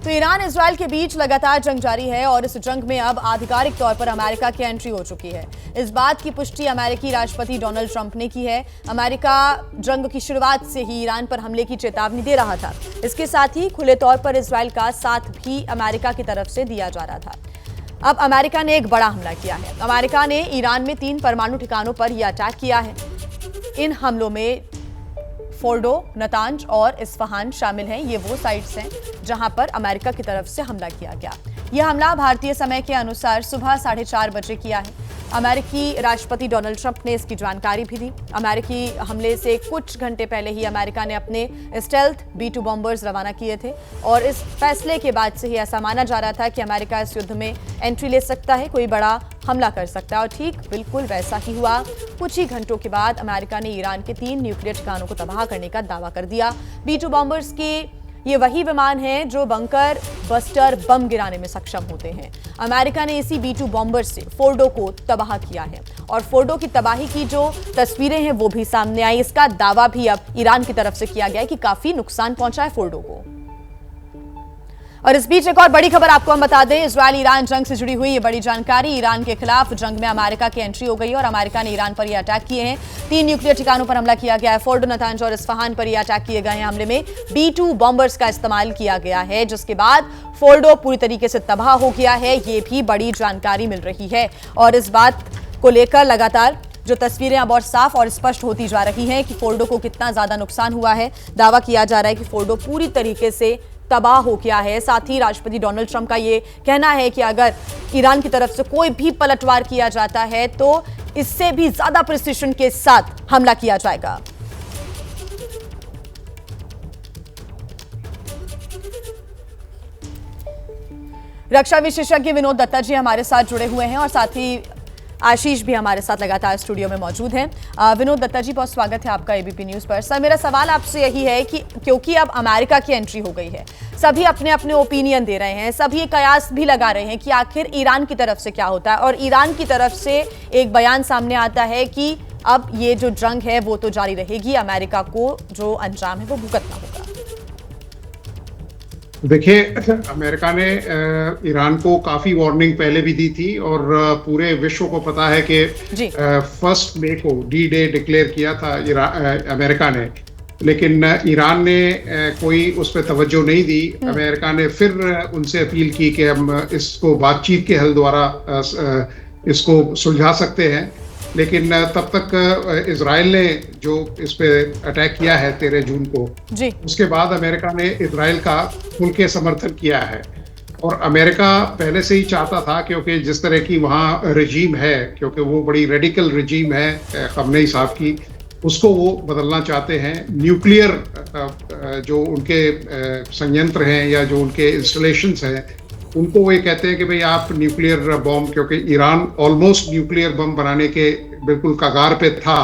तो Iran Israel के बीच लगातार जंग जारी है और इस जंग में अब आधिकारिक तौर पर अमेरिका की एंट्री हो चुकी है। इस बात की पुष्टि अमेरिकी राष्ट्रपति डोनाल्ड ट्रंप ने की है। अमेरिका जंग की शुरुआत से ही ईरान पर हमले की चेतावनी दे रहा था। इसके साथ ही खुले तौर पर इजराइल का साथ भी अमेरिका की तरफ से दिया जा रहा था। अब अमेरिका ने एक बड़ा हमला किया है। अमेरिका ने ईरान में 3 परमाणु ठिकानों पर यह अटैक किया है। इन हमलों में फोर्डो, नतांज और इस्फहान शामिल हैं। ये वो साइट्स हैं जहां पर अमेरिका की तरफ से हमला किया गया। यह हमला भारतीय समय के अनुसार सुबह 4:30 बजे किया है। अमेरिकी राष्ट्रपति डोनाल्ड ट्रंप ने इसकी जानकारी भी दी। अमेरिकी हमले से कुछ घंटे पहले ही अमेरिका ने अपने स्टेल्थ B-2 बॉम्बर्स रवाना किए थे और इस फैसले के बाद से ही ऐसा माना जा रहा था कि अमेरिका इस युद्ध में एंट्री ले सकता है, कोई बड़ा हमला कर सकता है और ठीक बिल्कुल वैसा ही हुआ। कुछ ही घंटों के बाद अमेरिका ने ईरान के 3 न्यूक्लियर ठिकानों को तबाह करने का दावा कर दिया। B-2 बॉम्बर्स के ये वही विमान हैं जो बंकर बस्टर बम गिराने में सक्षम होते हैं। अमेरिका ने इसी B-2 बॉम्बर से फोर्डो को तबाह किया है और फोर्डो की तबाही की जो तस्वीरें हैं वो भी सामने आई। इसका दावा भी अब ईरान की तरफ से किया गया है कि काफी नुकसान पहुंचा है फोर्डो को। और इस बीच एक और बड़ी खबर आपको हम बता दें, इजराइल ईरान जंग से जुड़ी हुई ये बड़ी जानकारी। ईरान के खिलाफ जंग में अमेरिका की एंट्री हो गई और अमेरिका ने ईरान पर यह अटैक किए हैं। 3 न्यूक्लियर ठिकानों पर हमला किया गया है। फोर्डो, नतांज और इस्फहान पर यह अटैक किए गए हैं। हमले में B-2 बॉम्बर्स का इस्तेमाल किया गया है, जिसके बाद फोर्डो पूरी तरीके से तबाह हो गया है। ये भी बड़ी जानकारी मिल रही है और इस बात को लेकर लगातार जो तस्वीरें अब और साफ और स्पष्ट होती जा रही हैं कि फोर्डो को कितना ज्यादा नुकसान हुआ है। दावा किया जा रहा है कि फोर्डो पूरी तरीके से तबाह हो गया है। साथ ही राष्ट्रपति डोनाल्ड ट्रंप का ये कहना है कि अगर ईरान की तरफ से कोई भी पलटवार किया जाता है तो इससे भी ज्यादा प्रिसिशन के साथ हमला किया जाएगा। रक्षा विशेषज्ञ विनोद दत्ता जी हमारे साथ जुड़े हुए हैं और साथ ही आशीष भी हमारे साथ लगातार स्टूडियो में मौजूद हैं। विनोद दत्ता जी, बहुत स्वागत है आपका एबीपी न्यूज़ पर। सर, मेरा सवाल आपसे यही है कि क्योंकि अब अमेरिका की एंट्री हो गई है, सभी अपने अपने ओपिनियन दे रहे हैं, सभी ये कयास भी लगा रहे हैं कि आखिर ईरान की तरफ से क्या होता है और ईरान की तरफ से एक बयान सामने आता है कि अब ये जो जंग है वो तो जारी रहेगी, अमेरिका को जो अंजाम है वो भुगतना होगा। देखिए, अमेरिका ने ईरान को काफी वार्निंग पहले भी दी थी और पूरे विश्व को पता है कि 1 मई को D-Day डिक्लेयर किया था अमेरिका ने, लेकिन ईरान ने कोई उस पर तवज्जो नहीं दी। अमेरिका ने फिर उनसे अपील की कि हम इसको बातचीत के हल द्वारा इसको सुलझा सकते हैं, लेकिन तब तक इजराइल ने जो इस पे अटैक किया है 13 जून को, उसके बाद अमेरिका ने इजराइल का खुल के समर्थन किया है। और अमेरिका पहले से ही चाहता था, क्योंकि जिस तरह की वहाँ रजीम है, क्योंकि वो बड़ी रेडिकल रजीम है खamenei साहब की, उसको वो बदलना चाहते हैं। न्यूक्लियर जो उनके संयंत्र हैं या जो उनके इंस्टॉलेशंस हैं, उनको वो ये कहते हैं कि भाई आप न्यूक्लियर बम, क्योंकि ईरान ऑलमोस्ट न्यूक्लियर बम बनाने के बिल्कुल कगार पे था,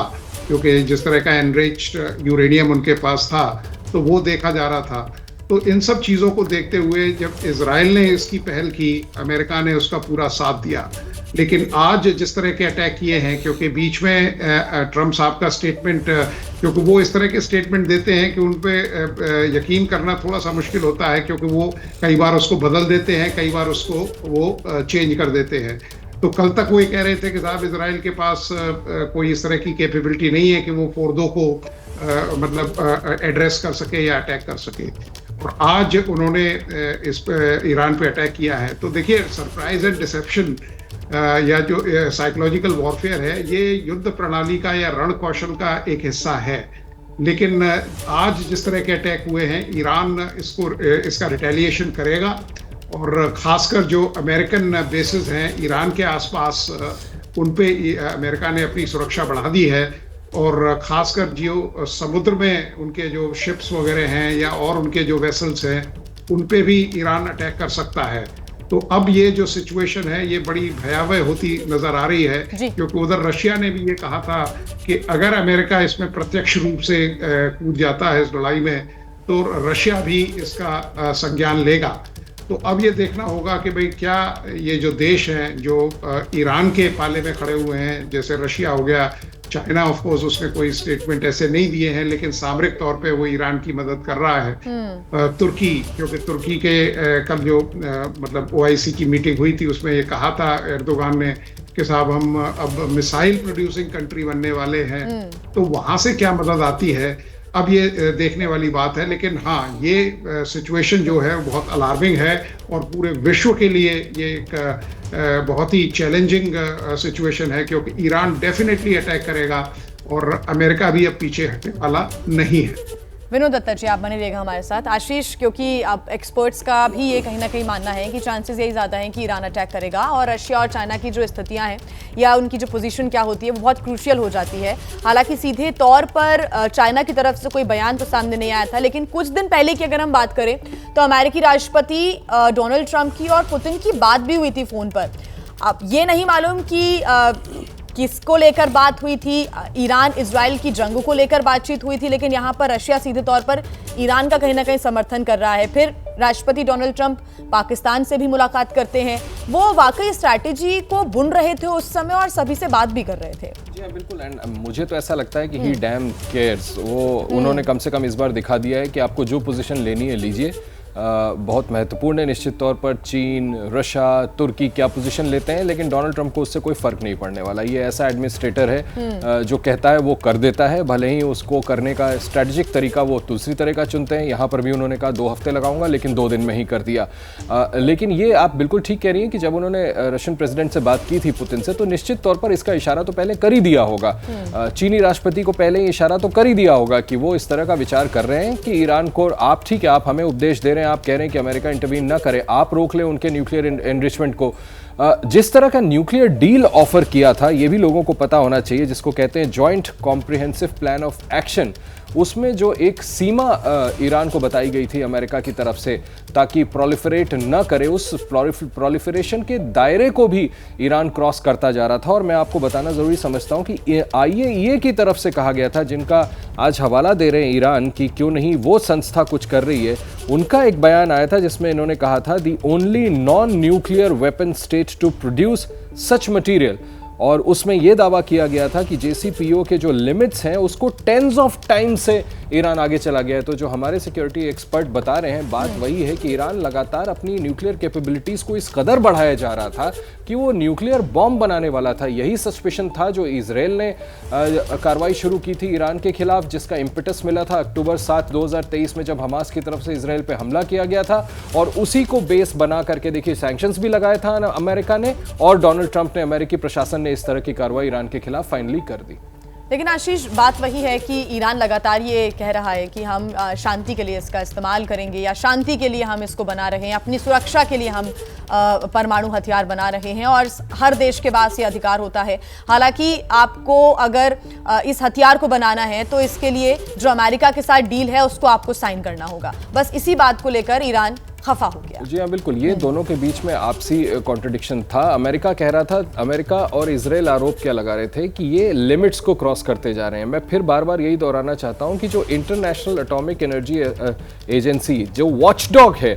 क्योंकि जिस तरह का एनरिच्ड यूरेनियम उनके पास था, तो वो देखा जा रहा था। तो इन सब चीज़ों को देखते हुए जब इजराइल ने इसकी पहल की, अमेरिका ने उसका पूरा साथ दिया। लेकिन आज जिस तरह के अटैक किए हैं, क्योंकि बीच में ट्रंप साहब का स्टेटमेंट, क्योंकि वो इस तरह के स्टेटमेंट देते हैं कि उन पे यकीन करना थोड़ा सा मुश्किल होता है, क्योंकि वो कई बार उसको बदल देते हैं, कई बार उसको वो चेंज कर देते हैं। तो कल तक वो ये कह रहे थे कि साहब इजराइल के पास कोई इस तरह की कैपेबिलिटी नहीं है कि वो फोर्डो को मतलब एड्रेस कर सके या अटैक कर सके, और आज उन्होंने इस ईरान पे अटैक किया है। तो देखिए, सरप्राइज एंड डिसेप्शन या जो साइकोलॉजिकल वॉरफेयर है, ये युद्ध प्रणाली का या रण कौशल का एक हिस्सा है। लेकिन आज जिस तरह के अटैक हुए हैं, ईरान इसका रिटेलिएशन करेगा, और खासकर जो अमेरिकन बेसेस हैं ईरान के आसपास, उन पे अमेरिका ने अपनी सुरक्षा बढ़ा दी है। और खासकर जो समुद्र में उनके जो शिप्स वगैरह हैं या और उनके जो वेसल्स हैं, उन पे भी ईरान अटैक कर सकता है। तो अब ये जो सिचुएशन है ये बड़ी भयावह होती नजर आ रही है, क्योंकि उधर रशिया ने भी ये कहा था कि अगर अमेरिका इसमें प्रत्यक्ष रूप से कूद जाता है इस लड़ाई में, तो रशिया भी इसका संज्ञान लेगा। तो अब ये देखना होगा कि भाई क्या ये जो देश हैं जो ईरान के पाले में खड़े हुए हैं, जैसे रशिया हो गया, चाइना ऑफ कोर्स उसने कोई स्टेटमेंट ऐसे नहीं दिए हैं, लेकिन सामरिक तौर पे वो ईरान की मदद कर रहा है। तुर्की, क्योंकि तुर्की के कल जो मतलब ओआईसी की मीटिंग हुई थी उसमें ये कहा था एर्दोगान ने कि साहब हम अब मिसाइल प्रोड्यूसिंग कंट्री बनने वाले हैं, तो वहां से क्या मदद आती है अब ये देखने वाली बात है। लेकिन हाँ, ये सिचुएशन जो है बहुत अलार्मिंग है और पूरे विश्व के लिए ये एक बहुत ही चैलेंजिंग सिचुएशन है, क्योंकि ईरान डेफिनेटली अटैक करेगा और अमेरिका भी अब पीछे हटने वाला नहीं है। विनोद दत्ता जी, आप बने रहिएगा हमारे साथ। आशीष, क्योंकि अब एक्सपर्ट्स का भी ये कहीं ना कहीं मानना है कि चांसेस यही ज़्यादा हैं कि ईरान अटैक करेगा और रशिया और चाइना की जो स्थितियां हैं या उनकी जो पोजीशन क्या होती है वो बहुत क्रूशियल हो जाती है। हालांकि सीधे तौर पर चाइना की तरफ से कोई बयान तो सामने नहीं आया था, लेकिन कुछ दिन पहले की अगर हम बात करें तो अमेरिकी राष्ट्रपति डोनाल्ड ट्रंप की और पुतिन की बात भी हुई थी फ़ोन पर। अब ये नहीं मालूम कि किसको लेकर बात हुई थी, ईरान इजराइल की जंग को लेकर बातचीत हुई थी, लेकिन यहाँ पर रशिया सीधे तौर पर ईरान का कहीं ना कहीं समर्थन कर रहा है। फिर राष्ट्रपति डोनाल्ड ट्रंप पाकिस्तान से भी मुलाकात करते हैं। वो वाकई स्ट्रैटेजी को बुन रहे थे उस समय और सभी से बात भी कर रहे थे। जी हाँ, बिल्कुल। एंड मुझे तो ऐसा लगता है कि ही डैम केयर्स। वो उन्होंने कम से कम इस बार दिखा दिया है कि आपको जो पोजीशन लेनी है लीजिए। बहुत महत्वपूर्ण है निश्चित तौर पर चीन, रशिया, तुर्की क्या पोजीशन लेते हैं, लेकिन डोनाल्ड ट्रंप को उससे कोई फ़र्क नहीं पड़ने वाला। ये ऐसा एडमिनिस्ट्रेटर है जो कहता है वो कर देता है, भले ही उसको करने का स्ट्रेटजिक तरीका वो दूसरी तरह का चुनते हैं। यहाँ पर भी उन्होंने कहा 2 हफ्ते लगाऊंगा, लेकिन 2 दिन में ही कर दिया। लेकिन ये आप बिल्कुल ठीक कह रही हैं कि जब उन्होंने रशियन प्रेसिडेंट से बात की थी पुतिन से, तो निश्चित तौर पर इसका इशारा तो पहले कर ही दिया होगा। चीनी राष्ट्रपति को पहले इशारा तो कर ही दिया होगा कि वो इस तरह का विचार कर रहे हैं कि ईरान को आप ठीक है, आप हमें उपदेश दे रहे हैं, आप कह रहे हैं कि अमेरिका इंटरवीन ना करे, आप रोक लें उनके न्यूक्लियर एनरिचमेंट को। जिस तरह का न्यूक्लियर डील ऑफर किया था, ये भी लोगों को पता होना चाहिए, जिसको कहते हैं joint comprehensive plan of action. उसमें जो एक सीमा ईरान को बताई गई थी अमेरिका की तरफ से ताकि प्रोलिफरेट न करे, उस प्रोलिफरेशन के दायरे को भी ईरान क्रॉस करता जा रहा था। और मैं आपको बताना ज़रूरी समझता हूं कि IAEA की तरफ से कहा गया था, जिनका आज हवाला दे रहे हैं ईरान की क्यों नहीं वो संस्था कुछ कर रही है, उनका एक बयान आया था जिसमें इन्होंने कहा था the only non nuclear weapon state to produce such material. और उसमें यह दावा किया गया था कि JCPOA के जो लिमिट्स हैं उसको 10s ऑफ टाइम से ईरान आगे चला गया है। तो जो हमारे सिक्योरिटी एक्सपर्ट बता रहे हैं, बात वही है कि ईरान लगातार अपनी न्यूक्लियर कैपेबिलिटीज़ को इस कदर बढ़ाया जा रहा था कि वो न्यूक्लियर बॉम्ब बनाने वाला था। यही सस्पेशन था जो इजराइल ने कार्रवाई शुरू की थी ईरान के खिलाफ, जिसका इम्पेटस मिला था अक्टूबर 7, 2023 में, जब हमास की तरफ से इजराइल पे हमला किया गया था। और उसी को बेस बना करके देखिए सैंक्शंस भी लगाया था अमेरिका ने, और डोनाल्ड ट्रंप ने, अमेरिकी प्रशासन ने इस तरह की कार्रवाई ईरान के खिलाफ फाइनली कर दी। लेकिन आशीष, बात वही है कि ईरान लगातार ये कह रहा है कि हम शांति के लिए इसका इस्तेमाल करेंगे, या शांति के लिए हम इसको बना रहे हैं, अपनी सुरक्षा के लिए हम परमाणु हथियार बना रहे हैं, और हर देश के पास ये अधिकार होता है। हालांकि आपको अगर इस हथियार को बनाना है तो इसके लिए जो अमेरिका के साथ डील है उसको आपको साइन करना होगा। बस इसी बात को लेकर ईरान खफा हो गया। जी हाँ, बिल्कुल। ये दोनों के बीच में आपसी कॉन्ट्रडिक्शन था। अमेरिका कह रहा था, अमेरिका और इजराइल आरोप क्या लगा रहे थे कि ये लिमिट्स को क्रॉस करते जा रहे हैं। मैं फिर बार बार यही दोहराना चाहता हूं कि जो इंटरनेशनल एटॉमिक एनर्जी एजेंसी जो वॉचडॉग है,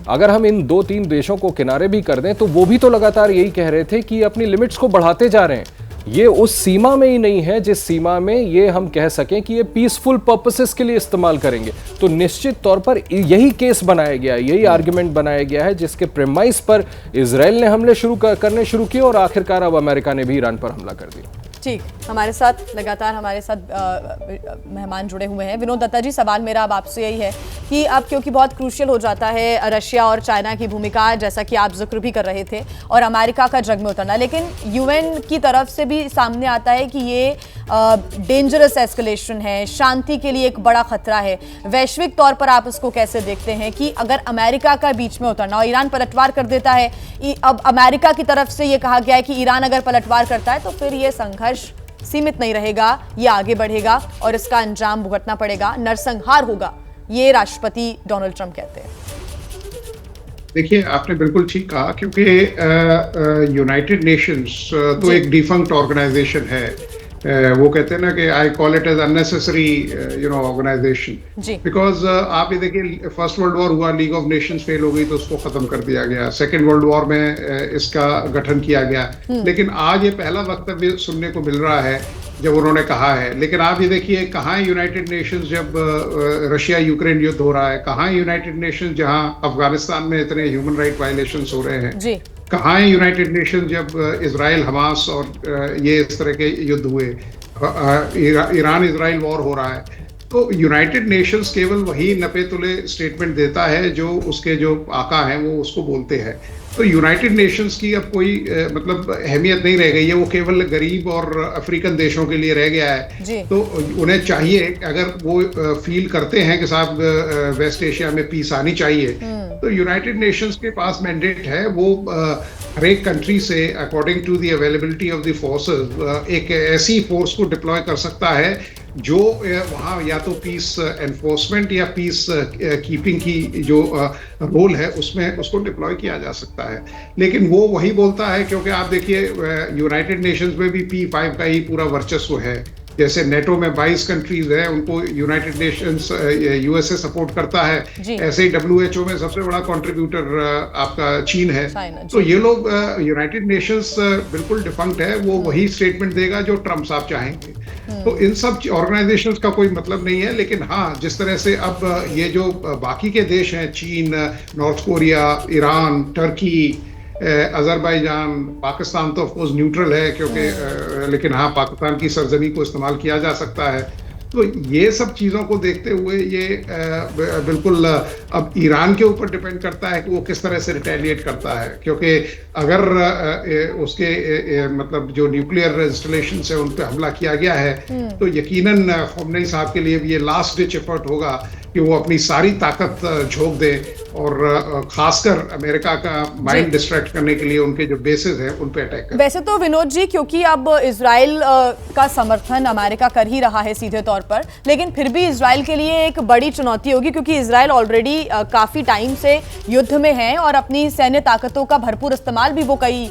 अगर हम इन 2-3 देशों को किनारे भी कर दें तो वो भी तो लगातार यही कह रहे थे कि अपनी लिमिट्स को बढ़ाते जा रहे हैं। ये उस सीमा में ही नहीं है जिस सीमा में ये हम कह सकें कि ये पीसफुल पर्पसेस के लिए इस्तेमाल करेंगे। तो निश्चित तौर पर यही केस बनाया गया है, यही आर्गुमेंट बनाया गया है, जिसके प्रेमाइस पर इजराइल ने हमले करने शुरू किए और आखिरकार अब अमेरिका ने भी ईरान पर हमला कर दिया। ठीक, हमारे साथ लगातार हमारे साथ मेहमान जुड़े हुए हैं। विनोद दत्ता जी, सवाल मेरा अब आपसे यही है कि अब क्योंकि बहुत क्रूशियल हो जाता है रशिया और चाइना की भूमिका, जैसा कि आप जिक्र भी कर रहे थे, और अमेरिका का जंग में उतरना, लेकिन UN की तरफ से भी सामने आता है कि ये डेंजरस एस्केलेशन है, शांति के लिए एक बड़ा खतरा है। वैश्विक तौर पर आप इसको कैसे देखते हैं कि अगर अमेरिका का बीच में उतरना और ईरान पलटवार कर देता है, अब अमेरिका की तरफ से ये कहा गया है कि ईरान अगर पलटवार करता है तो फिर ये संघर्ष सीमित नहीं रहेगा, ये आगे बढ़ेगा और इसका अंजाम भुगतना पड़ेगा, नरसंहार होगा, ये राष्ट्रपति डोनाल्ड ट्रंप कहते हैं। देखिए, आपने बिल्कुल ठीक कहा, क्योंकि यूनाइटेड नेशंस तो एक डिफंक्ट ऑर्गेनाइजेशन है, वो कहते हैं ना कि I call it as unnecessary organisation, because आप ये देखिए फर्स्ट वर्ल्ड वॉर हुआ, लीग ऑफ नेशंस फेल हो गई तो उसको खत्म कर दिया गया, सेकेंड वर्ल्ड वॉर में इसका गठन किया गया, लेकिन आज ये पहला वक्तव्य सुनने को मिल रहा है जब उन्होंने कहा है। लेकिन आप ये देखिए कहाँ है यूनाइटेड नेशंस जब रशिया यूक्रेन युद्ध हो रहा है, कहाँ है यूनाइटेड नेशंस जहाँ अफगानिस्तान में इतने ह्यूमन राइट वायलेशंस हो रहे हैं, कहाँ है यूनाइटेड नेशन जब इजराइल हमास और ये इस तरह के युद्ध हुए, ईरान इजराइल वॉर हो रहा है। तो यूनाइटेड नेशंस केवल वही नपे तुले स्टेटमेंट देता है जो उसके जो आका हैं वो उसको बोलते हैं। तो यूनाइटेड नेशंस की अब कोई मतलब अहमियत नहीं रह गई है, वो केवल गरीब और अफ्रीकन देशों के लिए रह गया है। तो उन्हें चाहिए, अगर वो फील करते हैं कि साहब वेस्ट एशिया में पीस आनी चाहिए, तो यूनाइटेड नेशंस के पास मैंडेट है, वो हर एक कंट्री से according to the availability of the forces एक ऐसी फोर्स को डिप्लॉय कर सकता है जो वहाँ या तो पीस एनफोर्समेंट या पीस कीपिंग की जो रोल है उसमें उसको डिप्लॉय किया जा सकता है। लेकिन वो वही बोलता है, क्योंकि आप देखिए यूनाइटेड नेशंस में भी P5 का ही पूरा वर्चस्व है। जैसे नेटो में 22 कंट्रीज है, उनको यूनाइटेड नेशंस यूएसए सपोर्ट करता है, ऐसे ही WHO में सबसे बड़ा कंट्रीब्यूटर आपका चीन है। तो ये लोग यूनाइटेड नेशंस बिल्कुल डिफंक्ट है, वो वही स्टेटमेंट देगा जो ट्रम्प साहब चाहेंगे। तो इन सब ऑर्गेनाइजेशंस का कोई मतलब नहीं है। लेकिन हाँ, जिस तरह से अब ये जो बाकी के देश हैं, चीन, north Korea, Iran, Turkey, Azerbaijan, Pakistan तो ऑफकोर्स न्यूट्रल है क्योंकि लेकिन हाँ, पाकिस्तान की सरजमी को इस्तेमाल किया जा सकता है। तो ये सब चीज़ों को देखते हुए ये बिल्कुल अब ईरान के ऊपर डिपेंड करता है कि वो किस तरह से रिटेलिएट करता है, क्योंकि अगर उसके मतलब जो न्यूक्लियर इंस्टॉलेशन है उन पर हमला किया गया है तो यकीनन ख़ोमेनी साहब के लिए भी ये लास्ट डिच एफर्ट होगा कि वो अपनी सारी ताकत झोंक दे और खासकर अमेरिका का माइंड डिस्ट्रैक्ट करने के लिए उनके जो बेसेस हैं उन पे अटैक करें। वैसे तो विनोद जी, क्योंकि अब इजराइल का समर्थन अमेरिका कर ही रहा है सीधे तौर पर, लेकिन फिर भी इजराइल के लिए एक बड़ी चुनौती होगी, क्योंकि इजराइल ऑलरेडी काफी टाइम से युद्ध में है और अपनी सैन्य ताकतों का भरपूर इस्तेमाल भी वो कई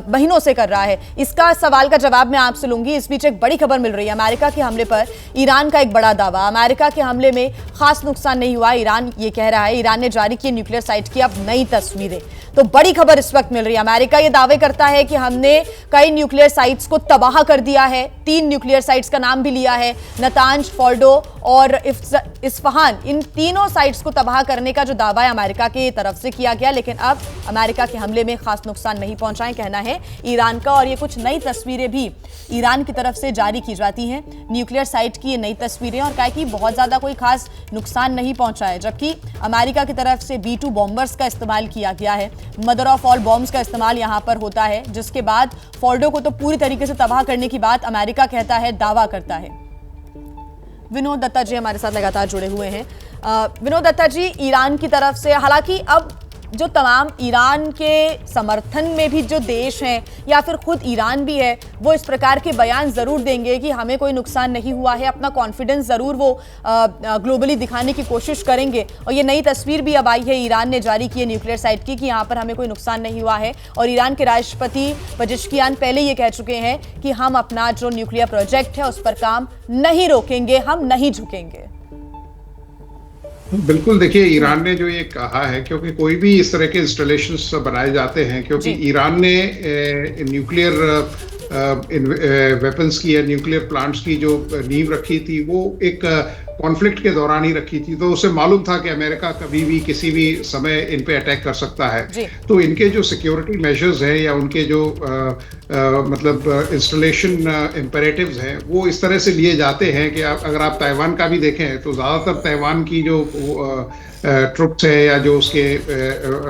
महीनों से कर रहा है। इसका सवाल का जवाब मैं आपसे लूंगी। इस बीच एक बड़ी खबर मिल रही है अमेरिका के हमले पर। ईरान का एक बड़ा दावा, अमेरिका के हमले में खास नुकसान नहीं हुआ, ईरान ये कह रहा है। ईरान ने जारी की न्यूक्लियर साइट की अब नई तस्वीरें। तो बड़ी खबर इस वक्त मिल रही है, अमेरिका ये दावे करता है कि हमने कई न्यूक्लियर साइट्स को तबाह कर दिया है। 3 न्यूक्लियर साइट्स का नाम भी लिया है, नतांज, फोर्डो और इस्फहान। इन तीनों साइट्स को तबाह करने का जो दावा है अमेरिका की तरफ से किया गया, लेकिन अब अमेरिका के हमले में खास नुकसान नहीं पहुंचा है, कहना है ईरान का। और ये कुछ नई तस्वीरें भी ईरान की तरफ से जारी की जाती हैं, न्यूक्लियर साइट की ये नई तस्वीरें, और कहा कि बहुत ज्यादा कोई खास नुकसान नहीं पहुंचा है। जबकि अमेरिका की तरफ से B-2 बॉम्बर्स का इस्तेमाल किया गया है, मदर ऑफ ऑल बॉम्ब्स का इस्तेमाल यहां पर होता है, जिसके बाद फोर्डो को तो पूरी तरीके से तबाह करने की बात अमेरिका कहता है, दावा करता है। विनोद दत्ता जी हमारे साथ लगातार जुड़े हुए हैं। विनोद दत्ता जी, ईरान की तरफ से हालांकि अब जो तमाम ईरान के समर्थन में भी जो देश हैं या फिर खुद ईरान भी है, वो इस प्रकार के बयान ज़रूर देंगे कि हमें कोई नुकसान नहीं हुआ है। अपना कॉन्फिडेंस ज़रूर वो ग्लोबली दिखाने की कोशिश करेंगे। और ये नई तस्वीर भी अब आई है, ईरान ने जारी की है न्यूक्लियर साइट की, कि यहाँ पर हमें कोई नुकसान नहीं हुआ है। और ईरान के राष्ट्रपति पेजेश्कियान पहले ये कह चुके हैं कि हम अपना जो न्यूक्लियर प्रोजेक्ट है उस पर काम नहीं रोकेंगे, हम नहीं झुकेंगे। बिल्कुल, देखिए ईरान ने जो ये कहा है, क्योंकि कोई भी इस तरह के इंस्टॉलेशंस बनाए जाते हैं, क्योंकि ईरान ने न्यूक्लियर वेपन्स की या न्यूक्लियर प्लांट्स की जो नींव रखी थी वो एक कॉन्फ्लिक्ट के दौरान ही रखी थी। तो उसे मालूम था कि अमेरिका कभी भी किसी भी समय इन पे अटैक कर सकता है। तो इनके जो सिक्योरिटी मेजर्स हैं या उनके जो मतलब इंस्टॉलेशन इम्पेरेटिव्स हैं वो इस तरह से लिए जाते हैं कि अगर आप ताइवान का भी देखें तो ज़्यादातर ताइवान की जो ट्रुप्स है या जो उसके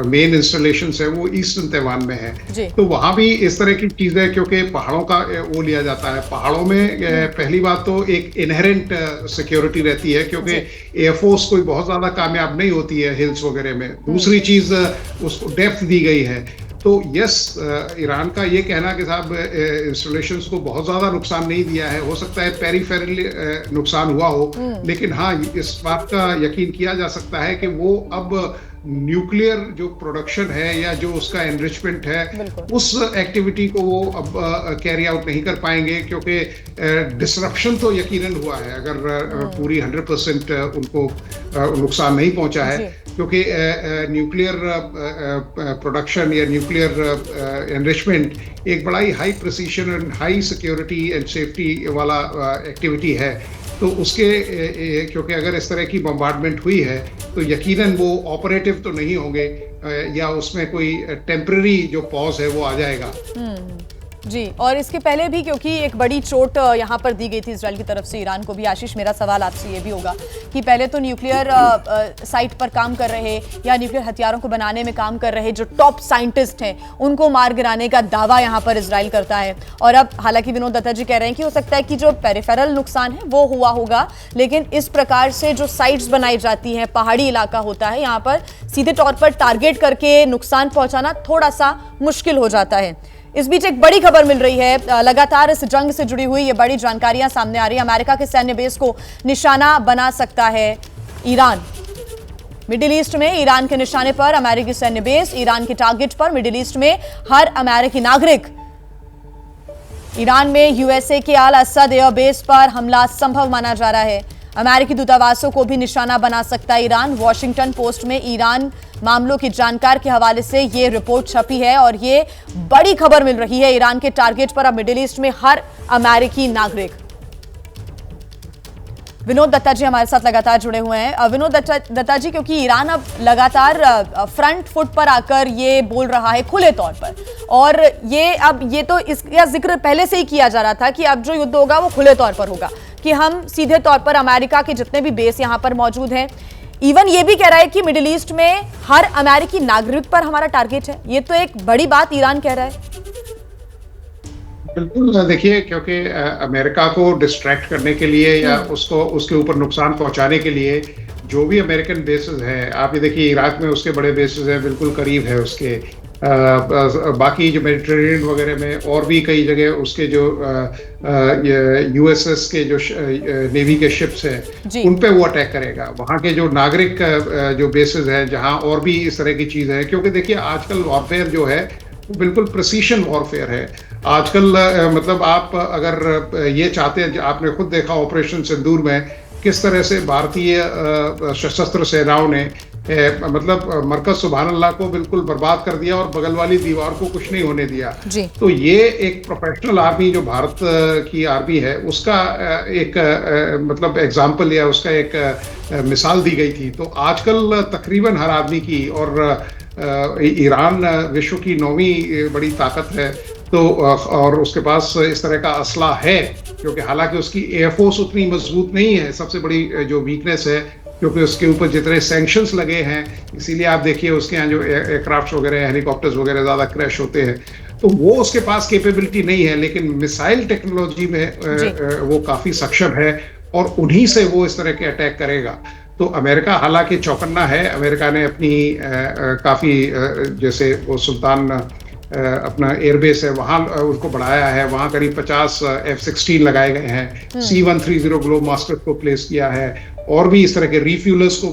मेन इंस्टॉलेशंस है वो ईस्टर्न ताइवान में है। तो वहाँ भी इस तरह की चीज़ें, क्योंकि पहाड़ों का वो लिया जाता है, पहाड़ों में पहली बात तो एक इनहेरेंट सिक्योरिटी रहती है, क्योंकि एयरफोर्स कोई बहुत ज़्यादा कामयाब नहीं होती है हिल्स वगैरह में। दूसरी चीज़ उसको डेप्थ दी गई है। तो यस, ईरान का ये कहना कि साहब इंस्टॉलेशंस को बहुत ज़्यादा नुकसान नहीं दिया है, हो सकता है पेरिफेरली नुकसान हुआ हो, लेकिन हाँ, इस बात का यकीन किया जा सकता है कि वो अब न्यूक्लियर जो प्रोडक्शन है या जो उसका एनरिचमेंट है उस एक्टिविटी को वो अब कैरी आउट नहीं कर पाएंगे, क्योंकि डिसरप्शन तो यकीनन हुआ है, अगर पूरी 100% उनको नुकसान नहीं पहुंचा है, क्योंकि न्यूक्लियर प्रोडक्शन या न्यूक्लियर एनरिचमेंट एक बड़ा ही high precision and high security and safety वाला एक्टिविटी है। तो उसके क्योंकि अगर इस तरह की बम्बार्डमेंट हुई है तो यकीनन वो ऑपरेटिव तो नहीं होंगे, या उसमें कोई टेम्पररी जो पॉज है वो आ जाएगा। जी, और इसके पहले भी क्योंकि एक बड़ी चोट यहाँ पर दी गई थी इजराइल की तरफ से ईरान को भी। आशीष, मेरा सवाल आपसे ये भी होगा कि पहले तो न्यूक्लियर साइट पर काम कर रहे या न्यूक्लियर हथियारों को बनाने में काम कर रहे जो टॉप साइंटिस्ट हैं उनको मार गिराने का दावा यहाँ पर इजराइल करता है, और अब हालांकि विनोद दत्ता जी कह रहे हैं कि हो सकता है कि जो पेरिफेरल नुकसान है वो हुआ होगा, लेकिन इस प्रकार से जो साइट्स बनाई जाती हैं, पहाड़ी इलाका होता है, यहाँ पर सीधे तौर पर टारगेट करके नुकसान पहुंचाना थोड़ा सा मुश्किल हो जाता है। इस बीच एक बड़ी खबर मिल रही है, लगातार इस जंग से जुड़ी हुई ये बड़ी जानकारियां सामने आ रही है। अमेरिका के सैन्य बेस को निशाना बना सकता है ईरान। मिडिल ईस्ट में ईरान के निशाने पर अमेरिकी सैन्य बेस, ईरान के टारगेट पर मिडिल ईस्ट में हर अमेरिकी नागरिक। ईरान में यूएसए के अल असद एयर बेस पर हमला संभव माना जा रहा है। अमेरिकी दूतावासों को भी निशाना बना सकता है ईरान। वॉशिंगटन पोस्ट में ईरान मामलों की जानकार के हवाले से ये रिपोर्ट छपी है और ये बड़ी खबर मिल रही है। ईरान के टारगेट पर अब मिडिल ईस्ट में हर अमेरिकी नागरिक। विनोद दत्ता जी हमारे साथ लगातार जुड़े हुए हैं। विनोद दत्ता जी, क्योंकि ईरान अब लगातार फ्रंट फुट पर आकर ये बोल रहा है खुले तौर पर, और ये तो इसका जिक्र पहले से ही किया जा रहा था कि अब जो युद्ध होगा वो खुले तौर पर होगा, कि हम सीधे तौर पर अमेरिका के जितने भी बेस यहाँ पर मौजूद हैं, इवन ये भी कह रहा है कि मिडिल ईस्ट में हर अमेरिकी नागरिक पर हमारा टारगेट है। ये तो एक बड़ी बात ईरान कह रहा है। बिल्कुल, देखिए, क्योंकि अमेरिका को डिस्ट्रैक्ट करने के लिए या उसको उसके ऊपर नुकसान पहुंचाने के लिए जो भी अमेरिकन बेसेस हैं, आप ये देखिए इराक में उसके बड़े बेसेस हैं, बिल्कुल करीब है उसके, बाकी जो मेडिटेरेनियन वगैरह में और भी कई जगह उसके जो यूएसएस के जो नेवी के शिप्स हैं उन पे वो अटैक करेगा। वहाँ के जो नागरिक जो बेसेस हैं जहाँ और भी इस तरह की चीज़ है, क्योंकि देखिए आजकल वॉरफेयर जो है वो बिल्कुल प्रिसीशन वॉरफेयर है आजकल। मतलब आप अगर ये चाहते हैं, आपने खुद देखा ऑपरेशन सिंदूर में किस तरह से भारतीय सशस्त्र सेनाओं ने मतलब मरकज सुभान अल्लाह को बिल्कुल बर्बाद कर दिया और बगल वाली दीवार को कुछ नहीं होने दिया। तो ये एक प्रोफेशनल आर्मी जो भारत की आर्मी है उसका एक मतलब एग्जाम्पल या उसका एक मिसाल दी गई थी। तो आजकल तकरीबन हर आदमी की, और ईरान विश्व की 9वीं बड़ी ताकत है, तो और उसके पास इस तरह का असला है, क्योंकि हालांकि उसकी एयरफोर्स उतनी मजबूत नहीं है, सबसे बड़ी जो वीकनेस है, क्योंकि उसके ऊपर जितने सैंक्शंस लगे हैं, इसीलिए आप देखिए उसके यहाँ जो एयरक्राफ्ट वगैरह, हेलीकॉप्टर्स वगैरह ज़्यादा क्रैश होते हैं, तो वो उसके पास कैपेबिलिटी नहीं है, लेकिन मिसाइल टेक्नोलॉजी में वो काफ़ी सक्षम है और उन्हीं से वो इस तरह के अटैक करेगा। तो अमेरिका हालांकि चौकन्ना है। अमेरिका ने अपनी काफ़ी जैसे वो सुल्तान अपना एयरबेस है वहाँ उनको बढ़ाया है, वहाँ करीब 50 F-16 लगाए गए हैं, C-130 ग्लोब मास्टर को प्लेस किया है, और भी इस तरह के रिफ्यूलर्स को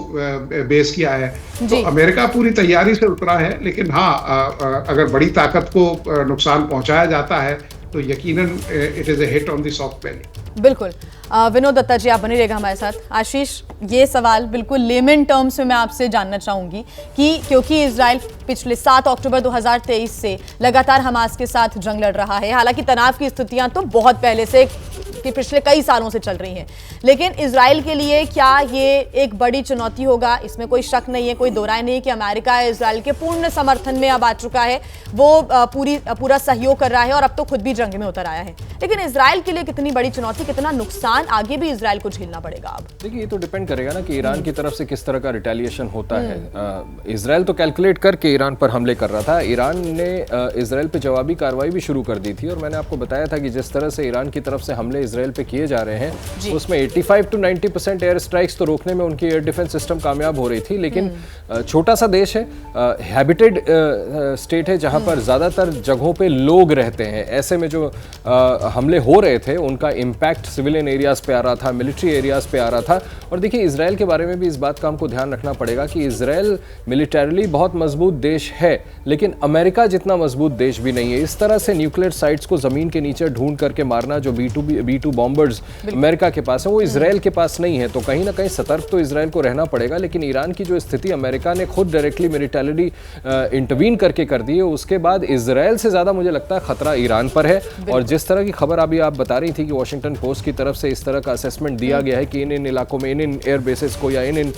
बेस किया है। तो अमेरिका पूरी तैयारी से उतरा है, लेकिन हाँ, अगर बड़ी ताकत को नुकसान पहुंचाया जाता है तो यकीनन it is a hit on the soft valley. बिल्कुल। विनोद दत्ता जी, आप बने रहेगा हमारे साथ। आशीष, ये सवाल बिल्कुल लेमन टर्म्स में मैं आपसे जानना चाहूँगी कि क्योंकि इजराइल पिछले 7 अक्टूबर 2023 से लगातार हमास के साथ जंग लड़ रहा है, हालांकि तनाव की स्थितियां तो बहुत पहले से कि पिछले कई सालों से चल रही हैं, लेकिन इजराइल के लिए क्या ये एक बड़ी चुनौती होगा? इसमें कोई शक नहीं है, कोई दो राय नहीं है कि अमेरिका इजराइल के पूर्ण समर्थन में अब आ चुका है, वो पूरा सहयोग कर रहा है और अब तो खुद भी जंग में उतर आया है, लेकिन इजराइल के लिए कितनी बड़ी चुनौती, कितना नुकसान आगे भी इजराइल को झेलना पड़ेगा? अब देखिए, ये तो डिपेंड करेगा ना कि ईरान की तरफ से किस तरह का रिटेलिएशन होता है। इजराइल तो कैलकुलेट करके ईरान पर हमले कर रहा था। ईरान ने इजराइल पे जवाबी कार्रवाई भी शुरू कर दी थी, और मैंने आपको बताया था कि जिस तरह से ईरान की तरफ से हमले इसराइल पे किए जा रहे हैं उसमें 85 to 90% एयर स्ट्राइक्स तो रोकने में उनकी एयर डिफेंस सिस्टम कामयाब हो रही थी, लेकिन छोटा सा देश है, हैबिटेड स्टेट है जहां पर ज़्यादातर जगहों पे लोग रहते हैं। ऐसे में जो हमले हो रहे थे उनका इम्पैक्ट सिविलियन एरियाज़ पे आ रहा था, मिलिट्री एरियाज़ पे आ रहा था। और देखिए इसराइल के बारे में भी इस बात का हमको ध्यान रखना पड़ेगा कि इसराइल मिलिटरीली बहुत मजबूत देश है, लेकिन अमेरिका जितना मजबूत देश भी नहीं है। इस तरह से न्यूक्लियर साइट्स को ज़मीन के नीचे ढूंढ करके मारना जो B2 बॉम्बर्स अमेरिका के पास है वो इसराइल के पास नहीं है। तो कहीं ना कहीं सतर्क तो इसराइल को रहना पड़ेगा, लेकिन ईरान की जो स्थिति अमेरिका ने खुद डायरेक्टली मिलिटरीली इंटरवीन करके कर दी है, उसके बाद इसराइल से ज़्यादा मुझे लगता है खतरा ईरान पर है। और जिस तरह की खबर अभी आप बता रही थी कि वॉशिंगटन पोस्ट की तरफ से इस तरह का असेसमेंट दिया गया है कि इन इलाकों में इन एयर बेसिस को या इन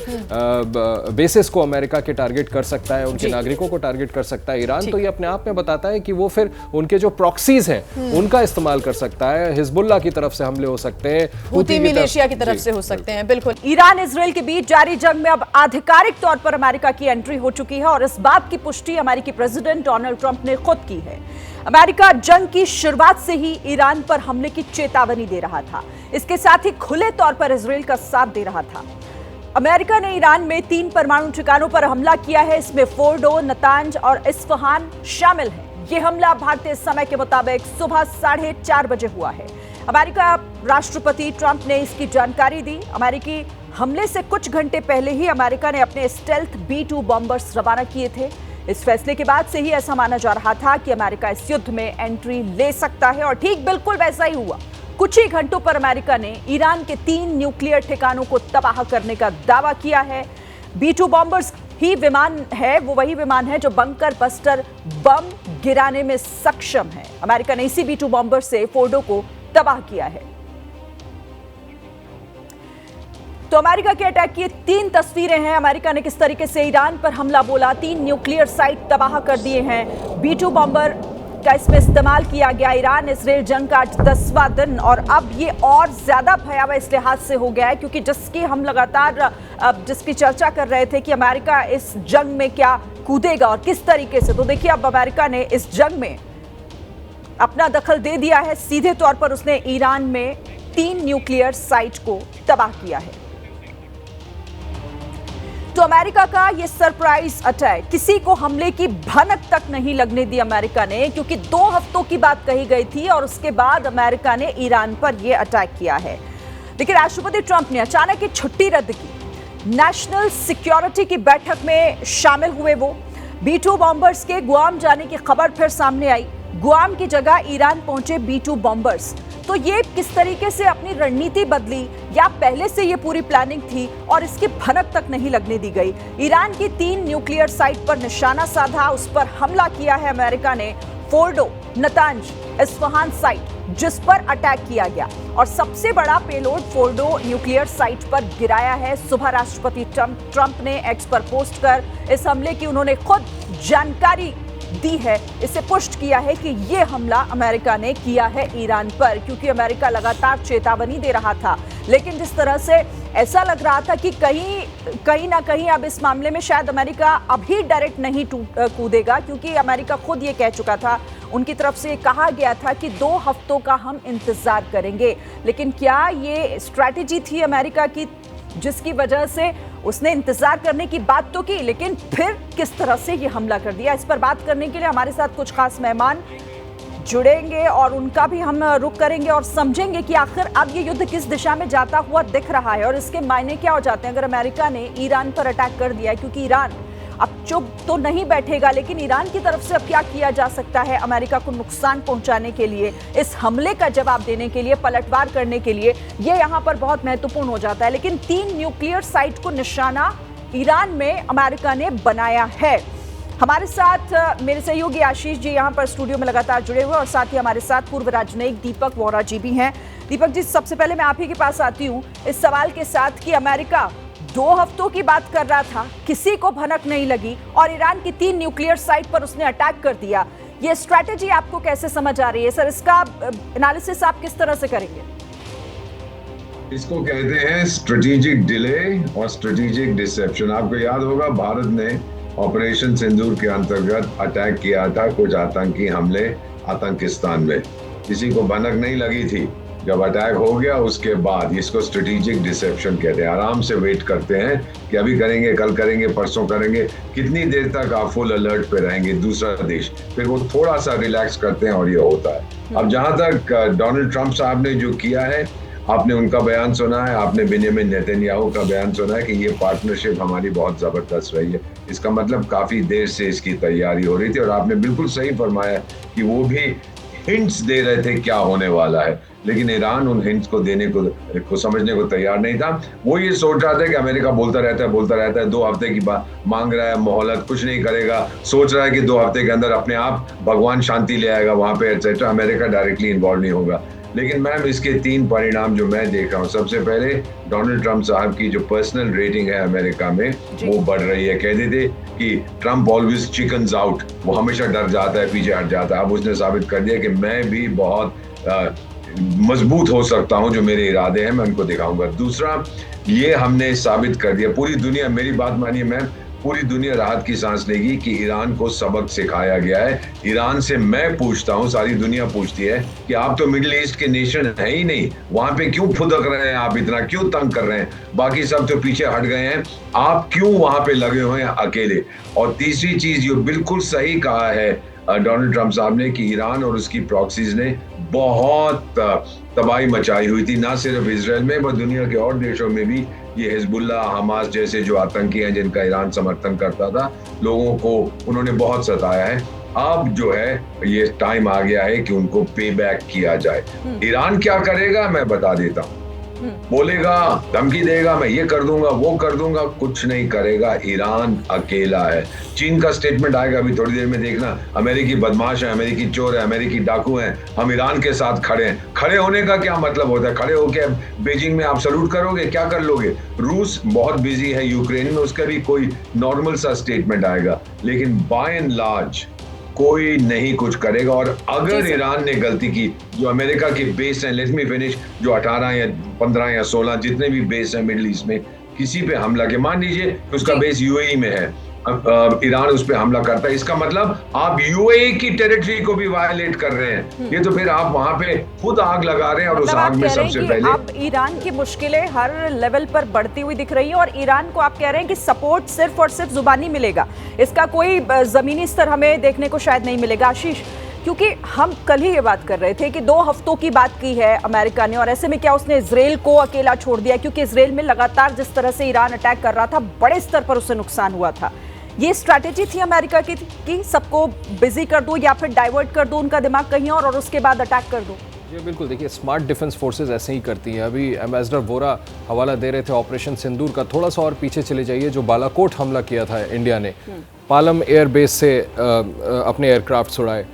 बेसिस को अमेरिका के टारगेट कर सकता है, उनके नागरिकों को टारगेट कर सकता है ईरान, तो ये अपने आप में बताता है कि वो फिर उनके जो प्रॉक्सीज हैं उनका इस्तेमाल कर सकता है। हिजबुल्लाह की तरफ से हमले हो सकते हैं, हूती मिलिशिया की तरफ से हो सकते हैं। बिल्कुल। ईरान इजराइल के बीच जारी जंग में अब आधिकारिक तौर पर अमेरिका की एंट्री हो चुकी है और इस बात की पुष्टि अमेरिकी प्रेसिडेंट डोनाल्ड ट्रंप ने खुद की है। अमेरिका जंग की शुरुआत से ही ईरान पर हमले की चेतावनी दे रहा था, इसके साथ ही खुले तौर पर इजराइल का साथ दे रहा था। अमेरिका ने ईरान में 3 परमाणु ठिकानों पर हमला किया है, इसमें फोर्डो, नतांज और इस्फहान शामिल है। यह हमला भारतीय समय के मुताबिक सुबह 4:30 बजे हुआ है। अमेरिका राष्ट्रपति ट्रंप ने इसकी जानकारी दी। अमेरिकी हमले से कुछ घंटे पहले ही अमेरिका ने अपने स्टेल्थ B2 बॉम्बर्स रवाना किए थे। इस फैसले के बाद से ही ऐसा माना जा रहा था कि अमेरिका इस युद्ध में एंट्री ले सकता है और ठीक बिल्कुल वैसा ही हुआ। कुछ ही घंटों पर अमेरिका ने ईरान के 3 न्यूक्लियर ठिकानों को तबाह करने का दावा किया है। B2 बॉम्बर्स ही विमान है, वो वही विमान है जो बंकर बस्टर बम गिराने में सक्षम है। अमेरिका ने इसी B2 बॉम्बर से फोर्डो को तबाह किया है। तो अमेरिका के अटैक की 3 तस्वीरें हैं। अमेरिका ने किस तरीके से ईरान पर हमला बोला, 3 न्यूक्लियर साइट तबाह कर दिए हैं। B2 बॉम्बर का इसमें इस्तेमाल किया गया। ईरान इसराइल जंग का आज 10वां दिन और अब ये और ज्यादा भयावह इस लिहाज से हो गया है क्योंकि जिसकी हम लगातार जिसकी चर्चा कर रहे थे कि अमेरिका इस जंग में क्या कूदेगा और किस तरीके से, तो देखिए अब अमेरिका ने इस जंग में अपना दखल दे दिया है। सीधे तौर पर उसने ईरान में 3 न्यूक्लियर साइट को तबाह किया है। तो अमेरिका का ये सरप्राइज अटैक, किसी को हमले की भनक तक नहीं लगने दी अमेरिका ने, क्योंकि 2 हफ्तों की बात कही गई थी और उसके बाद अमेरिका ने ईरान पर यह अटैक किया है। लेकिन राष्ट्रपति ट्रंप ने अचानक एक छुट्टी रद्द की। नेशनल सिक्योरिटी की बैठक में शामिल हुए वो। B2 बॉम्बर्स के गुआम जाने की खबर फिर सामने आई। गुआम की जगह ईरान पहुंचे B2 बॉम्बर्स। तो ये किस तरीके से अपनी रणनीति बदली या पहले से ये पूरी प्लानिंग थी और इसकी भनक तक नहीं लगने दी गई। ईरान की 3 न्यूक्लियर साइट पर निशाना साधा, उस पर हमला किया है अमेरिका ने। फोर्डो, नतांज, इस्फहान साइट जिस पर अटैक किया गया और सबसे बड़ा पेलोड फोर्डो न्यूक्लियर साइट पर गिराया है। सुबह राष्ट्रपति ट्रंप ने एक्स पर पोस्ट कर इस हमले की उन्होंने खुद जानकारी दी है। इसे पुष्ट किया है कि यह हमला अमेरिका ने किया है ईरान पर, क्योंकि अमेरिका लगातार चेतावनी दे रहा था। लेकिन जिस तरह से ऐसा लग रहा था कि कहीं ना कहीं अब इस मामले में शायद अमेरिका अभी डायरेक्ट नहीं कूदेगा, क्योंकि अमेरिका खुद ये कह चुका था, उनकी तरफ से कहा गया था कि 2 हफ्तों का हम इंतजार करेंगे। लेकिन क्या ये स्ट्रैटेजी थी अमेरिका की जिसकी वजह से उसने इंतजार करने की बात तो की, लेकिन फिर किस तरह से ये हमला कर दिया? इस पर बात करने के लिए हमारे साथ कुछ खास मेहमान जुड़ेंगे और उनका भी हम रुख करेंगे और समझेंगे कि आखिर अब ये युद्ध किस दिशा में जाता हुआ दिख रहा है और इसके मायने क्या हो जाते हैं अगर अमेरिका ने ईरान पर अटैक कर दिया है। क्योंकि ईरान अब चुप तो नहीं बैठेगा, लेकिन ईरान की तरफ से अब क्या किया जा सकता है अमेरिका को नुकसान पहुंचाने के लिए, इस हमले का जवाब देने के लिए, पलटवार करने के लिए, ये यहाँ पर बहुत महत्वपूर्ण हो जाता है। लेकिन 3 न्यूक्लियर साइट को निशाना ईरान में अमेरिका ने बनाया है। हमारे साथ मेरे सहयोगी आशीष जी यहाँ पर स्टूडियो में लगातार जुड़े हुए और साथ ही हमारे साथ पूर्व राजनयिक दीपक वोरा जी भी हैं। दीपक जी, सबसे पहले मैं आप ही के पास आती हूँ इस सवाल के साथ कि अमेरिका 2 हफ्तों की बात कर रहा था, किसी को भनक नहीं लगी और ईरान की 3 न्यूक्लियर साइट पर उसने अटैक कर दिया। ये स्ट्रैटेजी आपको कैसे समझ आ रही है सर? इसका एनालिसिस आप किस तरह से करेंगे? इसको कहते हैं स्ट्रेटेजिक डिले और स्ट्रेटेजिक डिसेप्शन। आपको याद होगा भारत ने ऑपरेशन सिंदूर के अंतर्गत अटैक किया था कुछ आतंकी हमले आतंकिस्तान में। किसी को भनक नहीं लगी थी जब अटैक हो गया उसके बाद इसको स्ट्रेटेजिक डिसेप्शन कहते हैं। आराम से वेट करते हैं कि अभी करेंगे, कल करेंगे, परसों करेंगे, कितनी देर तक आप फुल अलर्ट पे रहेंगे दूसरा देश, फिर वो थोड़ा सा रिलैक्स करते हैं और ये होता है। अब जहां तक डोनाल्ड ट्रंप साहब ने जो किया है, आपने उनका बयान सुना है, आपने बेंजामिन नेतन्याहू का बयान सुना है कि ये पार्टनरशिप हमारी बहुत जबरदस्त रही है। इसका मतलब काफी देर से इसकी तैयारी हो रही थी और आपने बिल्कुल सही फरमाया कि वो भी हिंट्स दे रहे थे क्या होने वाला है, लेकिन ईरान उन हिंट्स को देने को समझने को तैयार नहीं था। वो ये सोच रहा था कि अमेरिका बोलता रहता है, 2 हफ्ते की बात मांग रहा है, मोहलत, कुछ नहीं करेगा, सोच रहा है कि 2 हफ्ते के अंदर अपने आप भगवान शांति ले आएगा वहां पे एटसेट्रा, अमेरिका डायरेक्टली इन्वॉल्व नहीं होगा। लेकिन मैम इसके 3 परिणाम जो मैं देख रहा हूँ, सबसे पहले डोनाल्ड ट्रंप साहब की जो पर्सनल रेटिंग है अमेरिका में वो बढ़ रही है। कहते थे कि ट्रंप ऑलवेज चिकन्स आउट, वो हमेशा डर जाता है, पीछे हट जाता है। अब उसने साबित कर दिया कि मैं भी बहुत मजबूत हो सकता हूं, जो मेरे इरादे हैं मैं उनको दिखाऊंगा। दूसरा, ये हमने साबित कर दिया, पूरी दुनिया, मेरी बात मानिए मैम, पूरी दुनिया राहत की सांस लेगी कि ईरान को सबक सिखाया गया है। ईरान से मैं पूछता हूं, सारी दुनिया पूछती है कि आप तो मिडिल ईस्ट के नेशन है ही नहीं, वहां पे क्यों फुदक रहे हैं आप, इतना क्यों तंग कर रहे हैं, बाकी सब तो पीछे हट गए हैं, आप क्यों वहां पे लगे हुए हैं अकेले। और तीसरी चीज जो बिल्कुल सही कहा है डोनाल्ड ट्रंप साहब ने कि ईरान और उसकी प्रॉक्सीज ने बहुत तबाही मचाई हुई थी, ना सिर्फ इजराइल में बल्कि दुनिया के और देशों में भी। ये हिजबुल्ला, हमास जैसे जो आतंकी हैं जिनका ईरान समर्थन करता था, लोगों को उन्होंने बहुत सताया है। अब जो है ये टाइम आ गया है कि उनको पे बैक किया जाए। ईरान क्या करेगा मैं बता देता हूँ, बोलेगा, धमकी देगा, मैं ये कर दूंगा, वो कर दूंगा, कुछ नहीं करेगा। ईरान अकेला है। चीन का स्टेटमेंट आएगा अभी थोड़ी देर में, देखना, अमेरिकी बदमाश है, अमेरिकी चोर है, अमेरिकी डाकू हैं, हम ईरान के साथ खड़े हैं। खड़े होने का क्या मतलब होता है? खड़े होके बीजिंग में आप सल्यूट करोगे, क्या कर लोगे? रूस बहुत बिजी है यूक्रेन में, उसका भी कोई नॉर्मल सा स्टेटमेंट आएगा, लेकिन बाय एंड लार्ज कोई नहीं कुछ करेगा। और अगर ईरान ने गलती की, जो अमेरिका के बेस हैं, लेट मी फिनिश, जो 18 या 15 या 16 जितने भी बेस हैं मिडिल ईस्ट में, किसी पे हमला के, मान लीजिए कि उसका बेस यूएई में है, ईरान उस पे हमला करता है, इसका मतलब आप यूएई की टेरिटरी को भी वायलेट कर रहे हैं। ये तो फिर आप वहां पे खुद आग लगा रहे हैं और उस आग में सबसे पहले अब ईरान की मुश्किलें हर लेवल पर बढ़ती हुई दिख रही है और ईरान को आप कह रहे हैं कि सपोर्ट सिर्फ और सिर्फ जुबानी मिलेगा, इसका कोई जमीनी स्तर हमें देखने को शायद नहीं मिलेगा। आशीष, क्योंकि हम कल ही ये बात कर रहे थे कि 2 हफ्तों की बात की है अमेरिका ने, और ऐसे में क्या उसने इजराइल को अकेला छोड़ दिया? क्योंकि इजराइल में लगातार जिस तरह से ईरान अटैक कर रहा था, बड़े स्तर पर उसे नुकसान हुआ था। ये स्ट्रैटेजी थी अमेरिका की कि सबको बिजी कर दो या फिर डाइवर्ट कर दो उनका दिमाग कहीं और उसके बाद अटैक कर दो। जी बिल्कुल, देखिए स्मार्ट डिफेंस फोर्सेस ऐसे ही करती हैं। अभी एम्बेसडर वोरा हवाला दे रहे थे ऑपरेशन सिंदूर का, थोड़ा सा और पीछे चले जाइए, जो बालाकोट हमला किया था इंडिया ने, पालम एयरबेस से अपने एयरक्राफ्ट उड़ाए,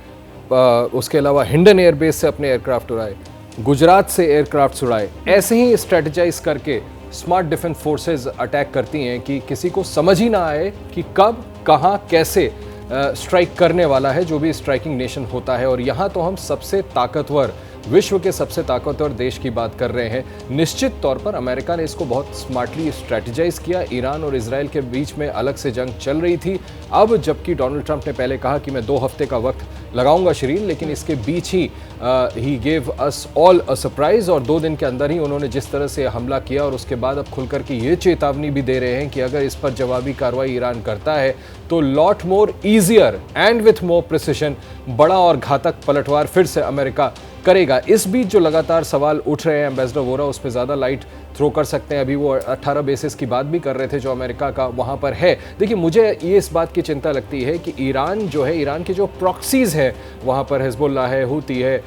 उसके अलावा हिंडन एयरबेस से अपने एयरक्राफ्ट उड़ाए, गुजरात से एयरक्राफ्ट उड़ाए। ऐसे ही स्ट्रेटेजाइज करके स्मार्ट डिफेंस फोर्सेस अटैक करती हैं कि किसी को समझ ही ना आए कि कब, कहां, कैसे स्ट्राइक करने वाला है जो भी स्ट्राइकिंग नेशन होता है। और यहाँ तो हम सबसे ताकतवर, विश्व के सबसे ताकतवर देश की बात कर रहे हैं। निश्चित तौर पर अमेरिका ने इसको बहुत स्मार्टली स्ट्रैटेजाइज किया। ईरान और इजराइल के बीच में अलग से जंग चल रही थी। अब जबकि डोनाल्ड ट्रंप ने पहले कहा कि मैं 2 हफ्ते का वक्त लगाऊंगा शरीर, लेकिन इसके बीच ही gave us all a surprise, और 2 दिन के अंदर ही उन्होंने जिस तरह से हमला किया, और उसके बाद अब खुलकर के ये चेतावनी भी दे रहे हैं कि अगर इस पर जवाबी कार्रवाई ईरान करता है तो lot more easier and with more precision, बड़ा और घातक पलटवार फिर से अमेरिका करेगा। इस बीच जो लगातार सवाल उठ रहे हैं, एम्बेसडर वोरा उस पर ज़्यादा लाइट थ्रो कर सकते हैं। अभी वो 18 बेसिस की बात भी कर रहे थे जो अमेरिका का वहाँ पर है। देखिए, मुझे ये इस बात की चिंता लगती है कि ईरान जो है, ईरान के जो प्रॉक्सीज़ है वहाँ पर, हिजबुल्लाह है, हूती है,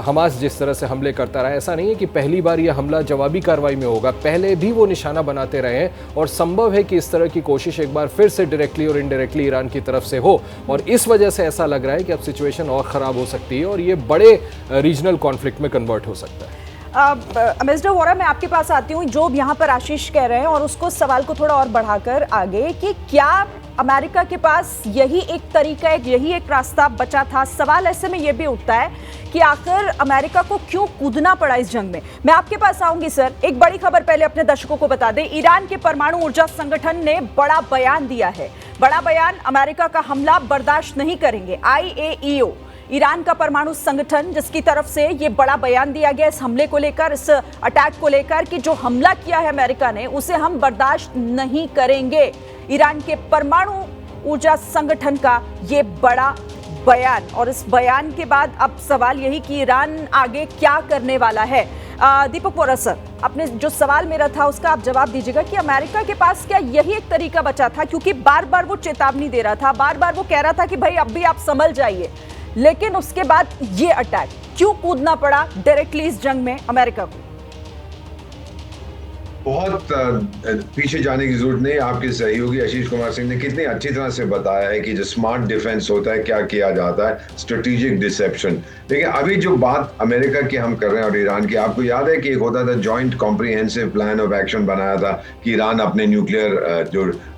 हमास जिस तरह से हमले करता रहा है, ऐसा नहीं है कि पहली बार यह हमला जवाबी कार्रवाई में होगा, पहले भी वो निशाना बनाते रहे हैं, और संभव है कि इस तरह की कोशिश एक बार फिर से डायरेक्टली और इनडायरेक्टली ईरान की तरफ से हो, और इस वजह से ऐसा लग रहा है कि अब सिचुएशन और ख़राब हो सकती है और ये बड़े रीजनल कॉन्फ्लिक्ट में कन्वर्ट हो सकता है। एम्बेसडर वोरा, मैं आपके पास आती हूँ। जो यहाँ पर आशीष कह रहे हैं, और उसको सवाल को थोड़ा और बढ़ाकर आगे कि क्या अमेरिका के पास यही एक तरीका है, यही एक रास्ता बचा था? सवाल ऐसे में ये भी उठता है कि आखिर अमेरिका को क्यों कूदना पड़ा इस जंग में? मैं आपके पास आऊंगी सर। एक बड़ी खबर पहले अपने दर्शकों को बता दें। ईरान के परमाणु ऊर्जा संगठन ने बड़ा बयान दिया है। बड़ा बयान, अमेरिका का हमला बर्दाश्त नहीं करेंगे। IAEO ईरान का परमाणु संगठन, जिसकी तरफ से ये बड़ा बयान दिया गया इस हमले को लेकर, इस अटैक को लेकर, कि जो हमला किया है अमेरिका ने उसे हम बर्दाश्त नहीं करेंगे। ईरान के परमाणु ऊर्जा संगठन का ये बड़ा बयान, और इस बयान के बाद अब सवाल यही कि ईरान आगे क्या करने वाला है। दीपक वोरा सर, अपने जो सवाल मेरा था उसका आप जवाब दीजिएगा कि अमेरिका के पास क्या यही एक तरीका बचा था, क्योंकि बार बार वो चेतावनी दे रहा था, बार बार वो कह रहा था कि भाई अब भी आप संभल जाइए, लेकिन उसके बाद ये अटैक क्यों कूदना पड़ा डायरेक्टली इस जंग में अमेरिका को? बहुत पीछे जाने की जरूरत नहीं। आपके सहयोगी आशीष कुमार सिंह ने कितनी अच्छी तरह से बताया है कि जो स्मार्ट डिफेंस होता है क्या किया जाता है, स्ट्रेटेजिक डिसेप्शन। देखिए अभी जो बात अमेरिका की हम कर रहे हैं और ईरान की, आपको याद है कि एक होता था joint comprehensive plan of action बनाया था कि ईरान अपने न्यूक्लियर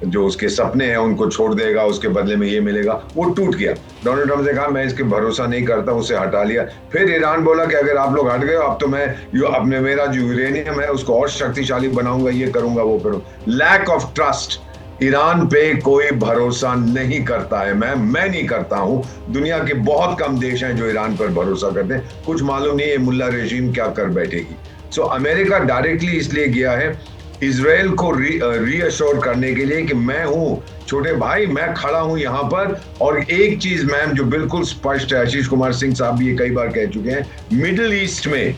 जो उसके सपने हैं उनको छोड़ देगा, उसके बदले में ये मिलेगा, वो टूट गया। डोनाल्ड ट्रंप ने कहा मैं इसके भरोसा नहीं करता, उसे हटा लिया। फिर ईरान बोला कि अगर आप लोग हट गए अब तो मैं अपने मेरा जो यूरेनियम है उसको और शक्तिशाली बनाऊंगा, ये करूंगा वो करूंगा। लैक ऑफ ट्रस्ट, ईरान पे कोई भरोसा नहीं करता है। मैं नहीं करता हूं। दुनिया के बहुत कम देश हैं जो ईरान पर भरोसा करते हैं। कुछ मालूम नहीं है मुल्ला रेजिम क्या कर बैठेगी। सो अमेरिका डायरेक्टली इसलिए गया है इजराइल को रीअश्योर करने के लिए कि मैं हूं छोटे भाई, मैं खड़ा हूं यहां पर। और एक चीज मैम जो बिल्कुल स्पष्ट है, आशीष कुमार सिंह साहब भी ये कई बार कह चुके हैं, मिडिल ईस्ट में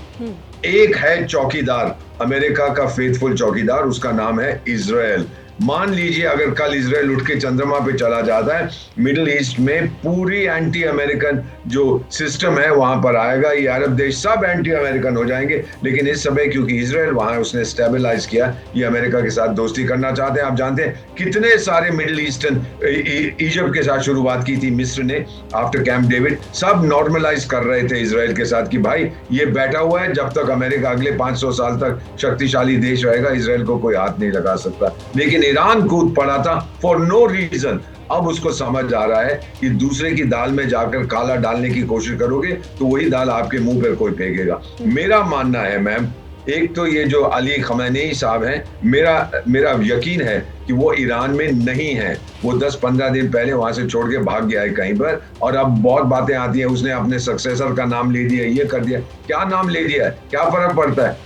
एक है चौकीदार, अमेरिका का फेथफुल चौकीदार, उसका नाम है इजराइल। मान लीजिए अगर कल इजराइल उठ के चंद्रमा पे चला जाता है, मिडिल ईस्ट में पूरी एंटी अमेरिकन जो सिस्टम है वहां पर आएगा। ये अरब देश सब एंटी अमेरिकन हो जाएंगे। लेकिन इस समय क्योंकि इजराइल वहां उसने स्टेबलाइज किया, ये अमेरिका के साथ दोस्ती करना चाहते हैं। आप जानते हैं कितने सारे मिडिल ईस्टर्न, इजिप्ट के साथ शुरुआत की थी मिस्र ने आफ्टर कैंप डेविड, सब नॉर्मलाइज कर रहे थे इजराइल के साथ कि भाई ये बैठा हुआ है, जब तक अमेरिका अगले 500 साल तक शक्तिशाली देश रहेगा इजराइल को कोई हाथ नहीं लगा सकता। लेकिन ईरान कूद पड़ा था फॉर नो रीजन। अब उसको समझ आ रहा है कि दूसरे की दाल में जाकर काला डालने की कोशिश करोगे तो वही दाल आपके मुंह पर कोई फेंकेगा। मेरा मानना है मैम, एक तो ये जो अली खमैनी साहब हैं, मेरा यकीन है कि वो ईरान में नहीं है। वो 10-15 दिन पहले वहां से छोड़ के भाग गया है कहीं पर, और अब बहुत बातें आती हैं उसने अपने सक्सेसर का नाम ले दिया, ये कर दिया। क्या नाम ले दिया है, क्या फर्क पड़ता है?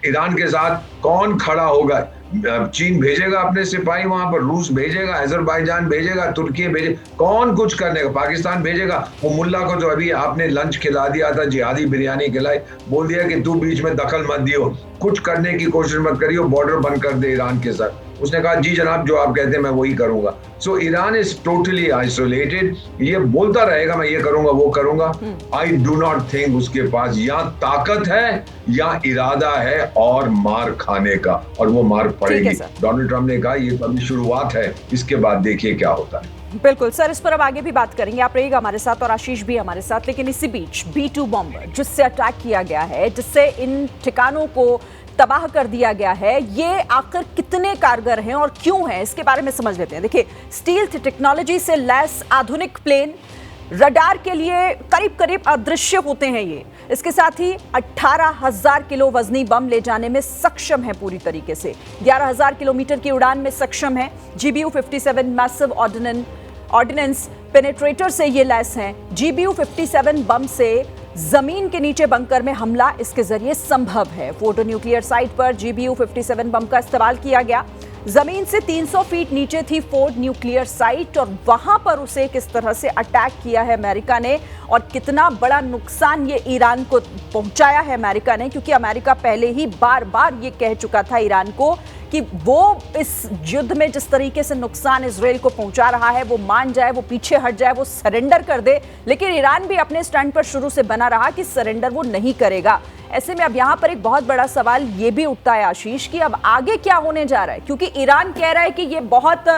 ईरान के साथ कौन खड़ा होगा? चीन भेजेगा अपने सिपाही वहां पर, रूस भेजेगा, अजरबैजान भेजेगा, तुर्की भेजेगा, कौन कुछ करने का? पाकिस्तान भेजेगा। वो मुल्ला को जो अभी आपने लंच खिला दिया था, जिहादी बिरयानी खिलाई, बोल दिया कि तू बीच में दखल मत दियो, कुछ करने की कोशिश मत करियो, बॉर्डर बंद कर दे ईरान के साथ। उसने कहा जी जनाब जो आप कहते हैं मैं वही करूंगा। सो ईरान इज टोटली आइसोलेटेड। ये बोलता रहेगा मैं ये करूंगा वो करूंगा। आई डू नॉट थिंक उसके पास या ताकत है या इरादा है और मार खाने का, और वो मार पड़ेगी। डोनाल्ड ट्रंप ने कहा ये तो अभी शुरुआत है, इसके बाद देखिए क्या होता है। बिल्कुल सर, इस पर अब आगे भी बात करेंगे, आप रहिएगा हमारे साथ और आशीष भी हमारे साथ। लेकिन इसी बीच B-2 बम जिससे अटैक किया गया है, जिससे इन ठिकानों को तबाह कर दिया गया है, ये आखिर कितने कारगर हैं और क्यों हैं, इसके बारे में समझ लेते हैं। देखिए, स्टील्थ टेक्नोलॉजी से लैस आधुनिक प्लेन रडार के लिए करीब करीब अदृश्य होते हैं ये। इसके साथ ही 18,000 किलो वजनी बम ले जाने में सक्षम है पूरी तरीके से, 11,000 किलोमीटर की उड़ान में सक्षम है। GBU-57 मैसिव ऑर्डिनेंस पेनेट्रेटर से ये लैस हैं। GBU-57 बम से जमीन के नीचे बंकर में हमला इसके जरिए संभव है। फोर्डो न्यूक्लियर साइट पर GBU-57 बम का इस्तेमाल किया गया। जमीन से 300 फीट नीचे थी फोर्ड न्यूक्लियर साइट, और वहां पर उसे किस तरह से अटैक किया है अमेरिका ने, और कितना बड़ा नुकसान ये ईरान को पहुंचाया है अमेरिका ने, क्योंकि अमेरिका पहले ही बार बार ये कह चुका था ईरान को कि वो इस युद्ध में जिस तरीके से नुकसान इजराइल को पहुंचा रहा है वो मान जाए, वो पीछे हट जाए, वो सरेंडर कर दे। लेकिन ईरान भी अपने स्टैंड पर शुरू से बना रहा कि सरेंडर वो नहीं करेगा। ऐसे में अब यहाँ पर एक बहुत बड़ा सवाल ये भी उठता है आशीष कि अब आगे क्या होने जा रहा है, क्योंकि ईरान कह रहा है कि ये बहुत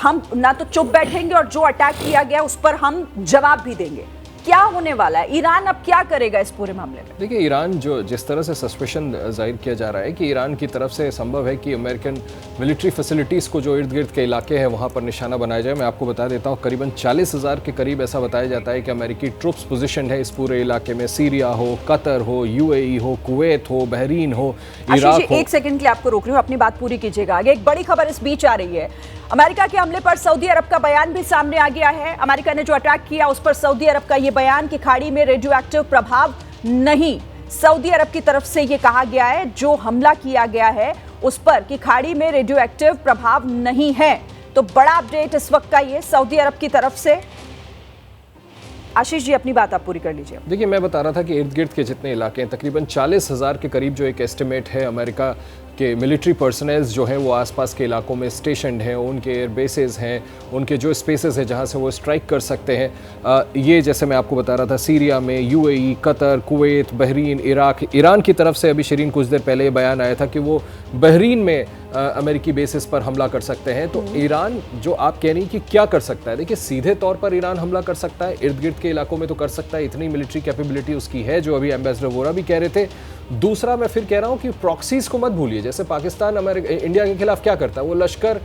हम ना तो चुप बैठेंगे और जो अटैक किया गया उस पर हम जवाब भी देंगे। क्या होने वाला है, ईरान अब क्या करेगा इस पूरे मामले में? देखिए, ईरान जो जिस तरह से सस्पेशन जाहिर किया जा रहा है कि ईरान की तरफ से संभव है कि अमेरिकन मिलिट्री फैसिलिटीज़ को जो इर्द गिर्द के इलाके हैं वहाँ पर निशाना बनाया जाए। मैं आपको बता देता हूँ करीबन 40,000 के करीब ऐसा बताया जाता है कि अमेरिकी ट्रुप्स पोजिशन है इस पूरे इलाके में। सीरिया हो, कतर हो, UAE हो, कुवैत हो, बहरीन हो, इराक हो। एक सेकंड के लिए आपको रोक रही हूँ, अपनी बात पूरी कीजिएगा। आगे एक बड़ी खबर इस बीच आ रही है, अमेरिका के हमले पर सऊदी अरब का बयान भी सामने आ गया है। अमेरिका ने जो अटैक किया उस पर सऊदी अरब का ये ये बयान कि खाड़ी में रेडियो एक्टिव प्रभाव नहीं, सऊदी अरब की तरफ से ये कहा गया है, जो हमला किया गया है उस पर कि खाड़ी में रेडियो एक्टिव प्रभाव नहीं है। तो बड़ा अपडेट इस वक्त का ये सऊदी अरब की तरफ से। आशीष जी, अपनी बात आप पूरी कर लीजिए। देखिए, मैं बता रहा था कि इर्द गिर्द के जितने इलाके हैं, तकरीबन 40,000 के करीब जो एक एस्टिमेट है अमेरिका के मिलिट्री पर्सनल्स जो हैं वो आसपास के इलाकों में स्टेशनड हैं, उनके एयर बेसेस हैं, उनके जो स्पेसेस हैं जहां से वो स्ट्राइक कर सकते हैं। ये जैसे मैं आपको बता रहा था, सीरिया में, UAE, Qatar, Kuwait, Bahrain, Iraq, Iran की तरफ से अभी शिरीन कुछ देर पहले ये बयान आया था कि वो बहरीन में अमेरिकी बेसिस पर हमला कर सकते हैं। तो ईरान जो आप कह रही कि क्या कर सकता है, देखिए सीधे तौर पर ईरान हमला कर सकता है, इर्द गिर्द के इलाकों में तो कर सकता है, इतनी मिलिट्री कैपेबिलिटी उसकी है, जो अभी एम्बेसडर वोरा भी कह रहे थे। दूसरा, मैं फिर कह रहा हूं कि प्रॉक्सीज को मत भूलिए। जैसे पाकिस्तान इंडिया के खिलाफ क्या करता है, वो लश्कर,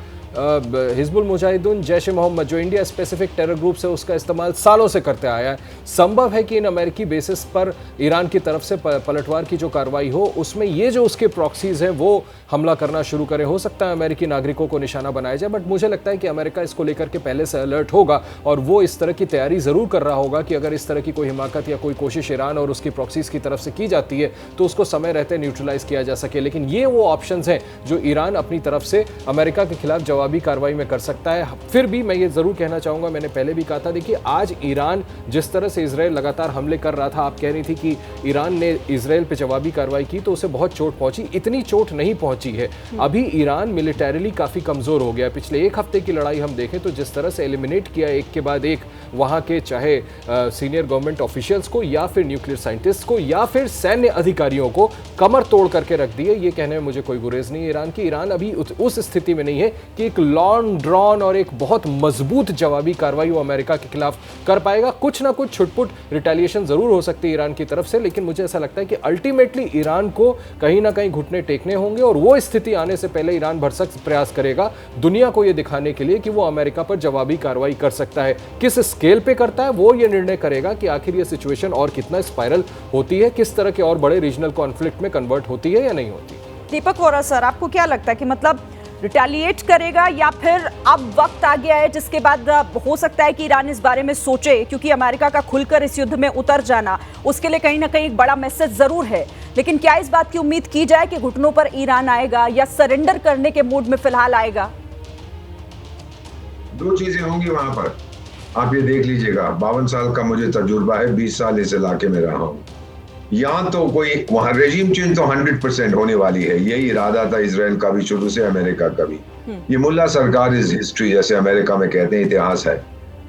हिजबुल मुजाहिदीन, जैश ए मोहम्मद, जो इंडिया स्पेसिफिक टेरर ग्रुप से, उसका इस्तेमाल सालों से करते आया है। संभव है कि इन अमेरिकी बेसिस पर ईरान की तरफ से पलटवार की जो कार्रवाई हो, उसमें ये जो उसके प्रॉक्सीज हैं वो हमला करना शुरू करें। हो सकता है अमेरिकी नागरिकों को निशाना बनाया जाए, बट मुझे लगता है कि अमेरिका इसको लेकर के पहले से अलर्ट होगा और वो इस तरह की तैयारी ज़रूर कर रहा होगा कि अगर इस तरह की कोई हिमाकत या कोई कोशिश ईरान और उसकी प्रॉक्सीज की तरफ से की जाती है तो उसको समय रहते न्यूट्रलाइज किया जा सके। लेकिन ये वो ऑप्शंस हैं जो ईरान अपनी तरफ से अमेरिका के खिलाफ जवाबी कार्रवाई में कर सकता है। फिर भी मैं ये ज़रूर कहना चाहूँगा, मैंने पहले भी कहा था, देखिए आज ईरान जिस तरह से इजराइल लगातार हमले कर रहा था, आप कह रही थी कि ईरान ने इजराइल पे जवाबी कार्रवाई की तो उसे बहुत चोट पहुंची, इतनी चोट नहीं पहुंची है। अभी ईरान मिलिटरीली काफ़ी कमज़ोर हो गया। पिछले एक हफ्ते की लड़ाई हम देखें तो जिस तरह से एलिमिनेट किया एक के बाद एक वहाँ के चाहे सीनियर गवर्नमेंट ऑफिशियल्स को या फिर न्यूक्लियर साइंटिस्ट को या फिर सैन्य अधिकारियों को कमर तोड़ करके रख दिए, ये कहने में मुझे कोई गुरेज नहीं है ईरान की। ईरान अभी उस स्थिति में नहीं है कि एक लॉन्ग ड्रॉन और एक बहुत मजबूत जवाबी कार्रवाई वो अमेरिका के खिलाफ कर पाएगा। कुछ ना कुछ छुटपुट रिटेलिएशन जरूर हो सकती है ईरान की तरफ से, लेकिन मुझे ऐसा लगता है कि अल्टीमेटली ईरान को कहीं ना कहीं घुटने टेकने होंगे और वो स्थिति आने से पहले ईरान भरसक प्रयास करेगा दुनिया को ये दिखाने के लिए कि वो अमेरिका पर जवाबी कार्रवाई कर सकता है। किस स्केल पे करता है वो ये निर्णय करेगा कि आखिर ये सिचुएशन और कितना स्पाइरल होती है, किस तरह के और बड़े रीजनल कॉन्फ्लिक्ट में कन्वर्ट होती है या नहीं होती। दीपक वोरा सर, आपको क्या लगता है कि मतलब रिटेलिएट करेगा या फिर अब वक्त आ गया है जिसके बाद हो सकता है कि ईरान इस बारे में सोचे, क्योंकि अमेरिका का खुलकर इस युद्ध में उतर जाना उसके लिए कहीं ना कहीं एक बड़ा मैसेज जरूर है, लेकिन क्या इस बात की उम्मीद की जाए कि घुटनों पर ईरान आएगा या सरेंडर करने के मूड में फिलहाल आएगा? दो चीजें होंगी वहां पर, आप ये देख लीजिएगा। 52 साल का मुझे तजुर्बा है, 20 साल इस इलाके में रहा हूं। यहाँ तो कोई वहां रेजिम चेंज तो 100% होने वाली है, यही इरादा था इजराइल का भी शुरू से, अमेरिका का भी। ये मुल्ला सरकार इज हिस्ट्री, जैसे अमेरिका में कहते हैं, इतिहास है।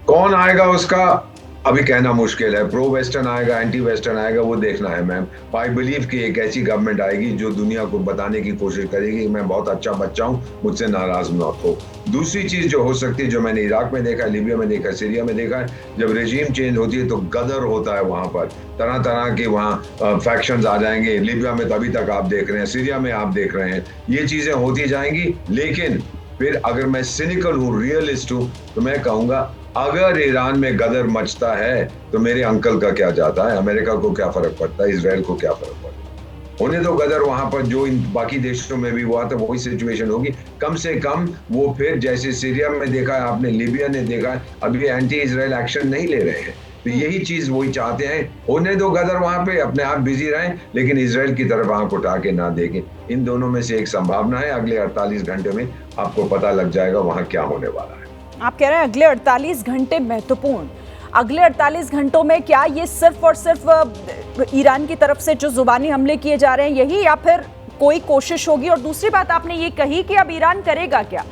कौन आएगा उसका अभी कहना मुश्किल है। प्रो वेस्टर्न आएगा, एंटी वेस्टर्न आएगा, वो देखना है मैम। आई बिलीव कि एक ऐसी गवर्नमेंट आएगी जो दुनिया को बताने की कोशिश करेगी कि मैं बहुत अच्छा बच्चा हूँ, मुझसे नाराज मत हो। दूसरी चीज जो हो सकती है, जो मैंने इराक में देखा, लीबिया में देखा, सीरिया में देखा है, जब रेजिम चेंज होती है तो गदर होता है वहां पर, तरह तरह के वहाँ फैक्शंस आ जाएंगे। लीबिया में तभी तक आप देख रहे हैं, सीरिया में आप देख रहे हैं, ये चीजें होती जाएंगी। लेकिन फिर अगर मैं सिनिकल हूँ, रियलिस्ट हूँ, तो मैं कहूंगा अगर ईरान में गदर मचता है तो मेरे अंकल का क्या जाता है, अमेरिका को क्या फर्क पड़ता है, इजराइल को क्या फर्क पड़ता है। होने दो गदर वहां पर, जो इन बाकी देशों में भी हुआ था वही सिचुएशन होगी। कम से कम वो फिर जैसे सीरिया में देखा है आपने, लीबिया ने देखा है, अभी एंटी इजराइल एक्शन नहीं ले रहे हैं। तो यही चीज वही चाहते हैं, होने दो गदर वहां पे, अपने आप बिजी रहें, लेकिन इजराइल की तरफ आंख उठा के ना देखें। इन दोनों में से एक संभावना है, अगले 48 घंटे में आपको पता लग जाएगा वहां क्या होने वाला है। आप कह रहे हैं अगले 48 घंटे महत्वपूर्ण, अगले 48 घंटों में क्या ये सिर्फ और सिर्फ ईरान की तरफ से जो जुबानी हमले किए जा रहे हैं यही, या फिर कोई कोशिश होगी? और दूसरी बात आपने ये कही कि अब ईरान करेगा क्या?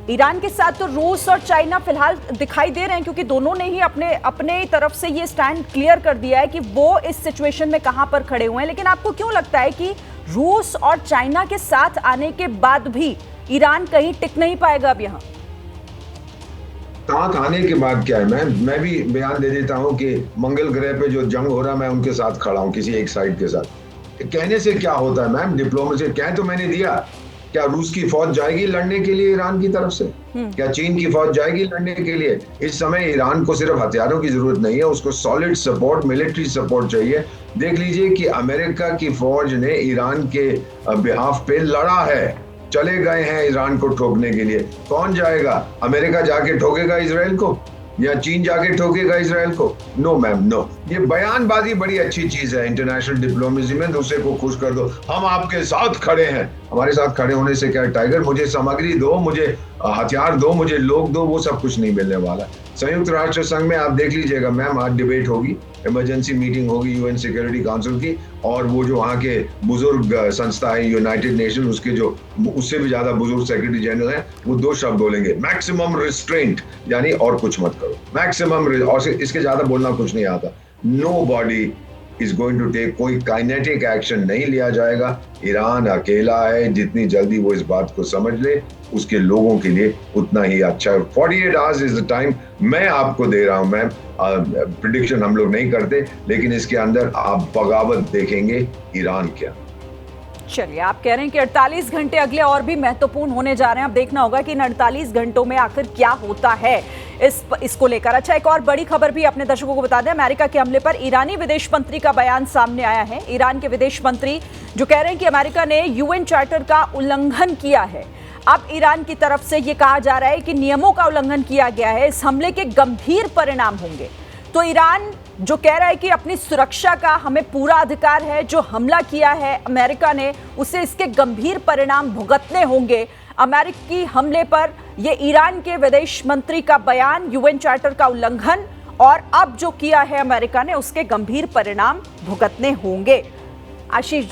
ईरान के साथ तो रूस और चाइना फिलहाल दिखाई दे रहे हैं, क्योंकि दोनों ने ही अपने तरफ से ये स्टैंड क्लियर कर दिया है कि वो इस सिचुएशन में कहां पर खड़े हुए हैं। लेकिन आपको क्यों लगता है कि रूस और चाइना के साथ आने के बाद भी ईरान कहीं टिक नहीं पाएगा अब यहाँ? साथ आने के बाद क्या है, मैं भी बयान दे देता हूं कि मंगल ग्रह पे जो जंग हो रहा, मैं उनके साथ खड़ा हूं, किसी एक साइड के साथ। कहने से क्या होता है मैम, डिप्लोमेसी कह तो मैंने दिया। क्या रूस की फौज जाएगी लड़ने के लिए ईरान की तरफ से? क्या चीन की फौज जाएगी लड़ने के लिए? इस समय ईरान को सिर्फ हथियारों की जरूरत नहीं है, उसको सॉलिड सपोर्ट, मिलिट्री सपोर्ट चाहिए। देख लीजिए कि अमेरिका की फौज ने ईरान के बिहाफ पे लड़ा है, चले गए हैं ईरान को ठोकने के लिए। कौन जाएगा? अमेरिका जाके ठोकेगा इजराइल को? या चीन जाके ठोकेगा इजराइल को? No ma'am, no. ये बयानबाजी बड़ी अच्छी चीज है इंटरनेशनल डिप्लोमेसी में, दूसरे को खुश कर दो, हम आपके साथ खड़े हैं। हमारे साथ खड़े होने से क्या टाइगर? मुझे सामग्री दो, मुझे हथियार दो, मुझे लोग दो, वो सब कुछ नहीं मिलने वाला। संयुक्त राष्ट्र संघ में आप देख लीजिएगा मैम, आज डिबेट होगी, इमरजेंसी मीटिंग होगी यूएन सिक्योरिटी काउंसिल की, और वो जो वहाँ के बुजुर्ग संस्था है यूनाइटेड नेशन, उसके जो उससे भी ज्यादा बुजुर्ग सेक्रेटरी जनरल हैं, वो 2 शब्द बोलेंगे, मैक्सिमम रिस्ट्रेंट, यानी और कुछ मत करो, मैक्सिमम, और इसके ज्यादा बोलना कुछ नहीं आता। Nobody is going to take, कोई काइनेटिक एक्शन नहीं लिया जाएगा। ईरान अकेला है, जितनी जल्दी वो इस बात को समझ ले उसके लोगों के लिए उतना ही अच्छा है। 48 आवर्स इज द टाइम मैं आपको दे रहा हूं मैम। प्रिडिक्शन हम लोग नहीं करते, लेकिन इसके अंदर आप बगावत देखेंगे ईरान क्या। चलिए, आप कह रहे हैं कि 48 घंटे अगले और भी महत्वपूर्ण होने जा रहे हैं। अब देखना होगा कि इन 48 घंटों में आखिर क्या होता है इसको लेकर। अच्छा, एक और बड़ी खबर भी अपने दर्शकों को बता दें। अमेरिका के हमले पर ईरानी विदेश मंत्री का बयान सामने आया है। ईरान के विदेश मंत्री जो कह रहे हैं कि अमेरिका ने यूएन चार्टर का उल्लंघन किया है। अब ईरान की तरफ से यह कहा जा रहा है कि नियमों का उल्लंघन किया गया है, इस हमले के गंभीर परिणाम होंगे। तो ईरान जो कह रहा है कि अपनी सुरक्षा का हमें पूरा अधिकार है, जो हमला किया है अमेरिका ने उसे इसके गंभीर परिणाम भुगतने होंगे। अमेरिकी हमले पर यह ईरान के विदेश मंत्री का बयान, यूएन चार्टर का उल्लंघन, और अब जो किया है अमेरिका ने उसके गंभीर परिणाम भुगतने होंगे। आशीष,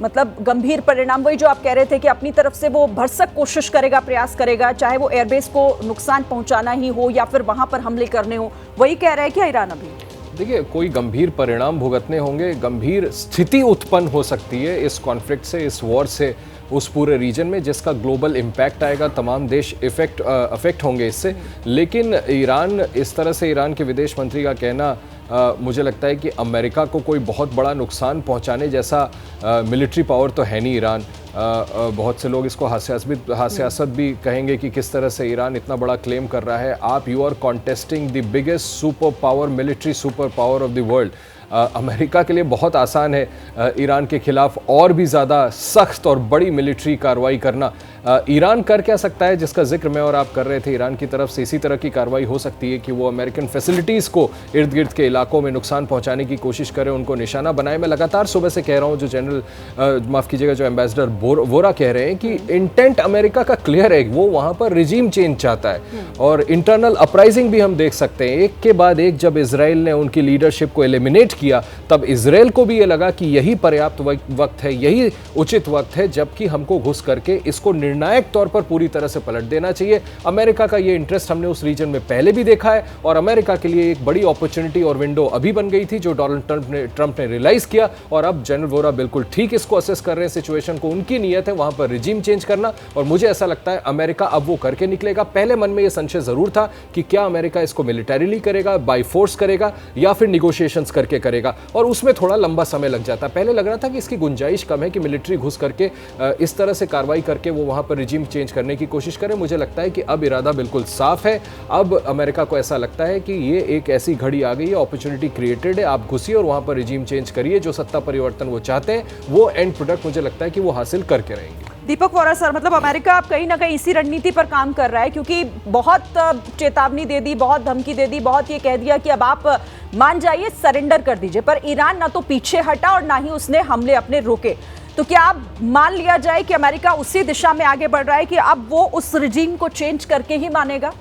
मतलब गंभीर परिणाम वही जो आप कह रहे थे कि अपनी तरफ से वो भरसक कोशिश करेगा, प्रयास करेगा, चाहे वो एयरबेस को नुकसान पहुंचाना ही हो या फिर वहां पर हमले करने हो, वही कह रहा है क्या ईरान अभी? देखिए, कोई गंभीर परिणाम भुगतने होंगे, गंभीर स्थिति उत्पन्न हो सकती है इस कॉन्फ्लिक्ट से, इस वॉर से, उस पूरे रीजन में, जिसका ग्लोबल इम्पैक्ट आएगा, तमाम देश अफेक्ट होंगे इससे। लेकिन ईरान, इस तरह से ईरान के विदेश मंत्री का कहना, मुझे लगता है कि अमेरिका को कोई बहुत बड़ा नुकसान पहुंचाने जैसा मिलिट्री पावर तो है नहीं ईरान। बहुत से लोग इसको हास्यास्पद भी कहेंगे कि किस तरह से ईरान इतना बड़ा क्लेम कर रहा है। आप, you are contesting the biggest super power, military super power of the world. America के लिए बहुत आसान है ईरान के खिलाफ और भी ज़्यादा सख्त और बड़ी मिलिट्री कार्रवाई करना। ईरान कर क्या सकता है, जिसका जिक्र मैं और आप कर रहे थे, ईरान की तरफ से इसी तरह की कार्रवाई हो सकती है कि वो अमेरिकन फैसिलिटीज़ को इर्द गिर्द के इलाकों में नुकसान पहुंचाने की कोशिश करें, उनको निशाना बनाए। मैं लगातार सुबह से कह रहा हूं, जो जनरल माफ़ कीजिएगा, जो एम्बेसडर वोरा कह रहे हैं कि इंटेंट अमेरिका का क्लियर है, वो वहाँ पर रिजीम चेंज चाहता है और इंटरनल अपराइजिंग भी हम देख सकते हैं। एक के बाद एक जब इसराइल ने उनकी लीडरशिप को एलिमिनेट किया, तब इसराइल को भी ये लगा कि यही पर्याप्त वक्त है, यही उचित वक्त है, जबकि हमको घुस करके इसको निर्णायक तौर पर पूरी तरह से पलट देना चाहिए। अमेरिका का ये इंटरेस्ट हमने उस रीजन में पहले भी देखा है और अमेरिका के लिए एक बड़ी अपॉर्चुनिटी और विंडो अभी बन गई थी, जो डोनाल्ड ट्रंप ने रियलाइज किया। और अब जनरल वोरा बिल्कुल ठीक इसको असेस कर रहे हैं सिचुएशन को। उनकी नीयत है वहां पर रिजीम चेंज करना और मुझे ऐसा लगता है अमेरिका अब वो करके निकलेगा। पहले मन में ये संशय जरूर था कि क्या अमेरिका इसको मिलिटरीली करेगा, बाय फोर्स करेगा या फिर निगोशिएशंस करके करेगा, और उसमें थोड़ा लंबा समय लग जाता। पहले लग रहा था कि इसकी गुंजाइश कम है कि मिलिट्री घुस करके इस तरह से कार्रवाई करके वो वहां पर रिजीम चेंज करने की कोशिश करें। मुझे लगता है कि अब इरादा बिल्कुल साफ है। अब अमेरिका को ऐसा लगता है कि ये एक ऐसी घड़ी आ गई है, अपॉर्चुनिटी क्रिएटेड है, आप घुसिए और वहां पर रिजीम चेंज करिए। जो सत्ता परिवर्तन वो चाहते हैं, वो एंड प्रोडक्ट मुझे लगता है कि वो हासिल करके रहेंगे। दीपक वोरा सर, मतलब अमेरिका अब कहीं ना कहीं इसी रणनीति पर काम कर रहा है, क्योंकि बहुत चेतावनी दे दी, बहुत धमकी दे दी, बहुत ये कह दिया कि अब आप मान जाइए, सरेंडर कर दीजिए, पर ईरान ना तो पीछे हटा और ना ही उसने हमले अपने रोके। तो क्या अब मान लिया जाए कि अमेरिका उसी दिशा में आगे बढ़ रहा है कि अब वो उस रिजीम को चेंज करके ही मानेगा?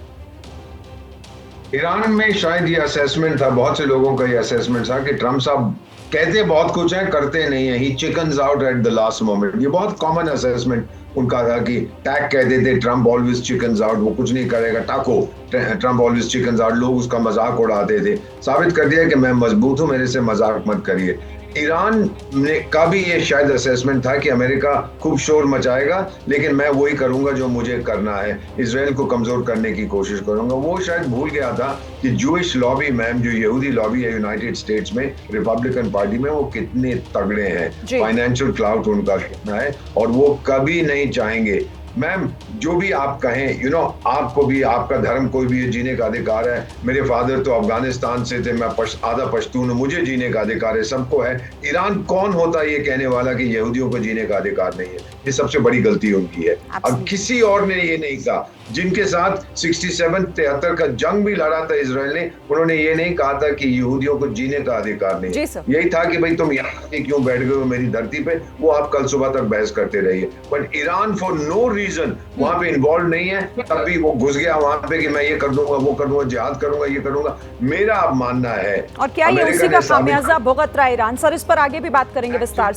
ईरान में शायद ये असेसमेंट था, बहुत से लोगों का ये असेसमेंट था कि ट्रंप साहब कहते बहुत कुछ है, करते नहीं है, he chickens out at the last moment. ये बहुत कॉमन असेसमेंट उनका था कि टैग कहते थे ट्रंप ऑलवेज चिकन्स आउट, वो कुछ नहीं करेगा, टाको ट्रंप ऑलवेज चिकन्स आउट। लोग उसका मजाक उड़ाते थे। साबित कर दिया कि मैं मजबूत हूं, मेरे से मजाक मत करिए। ईरान ने का भी ये शायद असेसमेंट था कि अमेरिका खूब शोर मचाएगा, लेकिन मैं वही करूंगा जो मुझे करना है, इजराइल को कमजोर करने की कोशिश करूंगा। वो शायद भूल गया था कि जूइश लॉबी मैम, जो यहूदी लॉबी है यूनाइटेड स्टेट्स में, रिपब्लिकन पार्टी में, वो कितने तगड़े हैं, फाइनेंशियल क्लाउड उनका कितना है, और वो कभी नहीं चाहेंगे मैम जो भी आप कहें, आपको भी आपका धर्म कोई भी जीने का अधिकार है। मेरे फादर तो अफगानिस्तान से थे, मैं आधा पश्तून हूं, मुझे जीने का अधिकार है, सबको है। ईरान कौन होता है ये कहने वाला कि यहूदियों को जीने का अधिकार नहीं है? ये सबसे बड़ी गलती उनकी है। अब किसी और ने ये नहीं कहा, जिनके साथ 67-73 का जंग भी लड़ा था इसराइल ने, उन्होंने ये नहीं कहा था कि यहूदियों को जीने का अधिकार नहीं। यही था कि भाई तुम यहाँ क्यों बैठ गए हो मेरी धरती पे, वो आप कल सुबह तक बहस करते रहिए। But Iran for no reason वहां पे इन्वॉल्व नहीं है, तब भी वो घुस गया वहां पे कि मैं ये कर दूंगा, वो कर दूंगा, जिहाद करूंगा, ये करूंगा। मेरा अब मानना है, और क्या ये उसी का खामियाजा भुगत रहा है ईरान? सर, इस पर आगे भी बात करेंगे विस्तार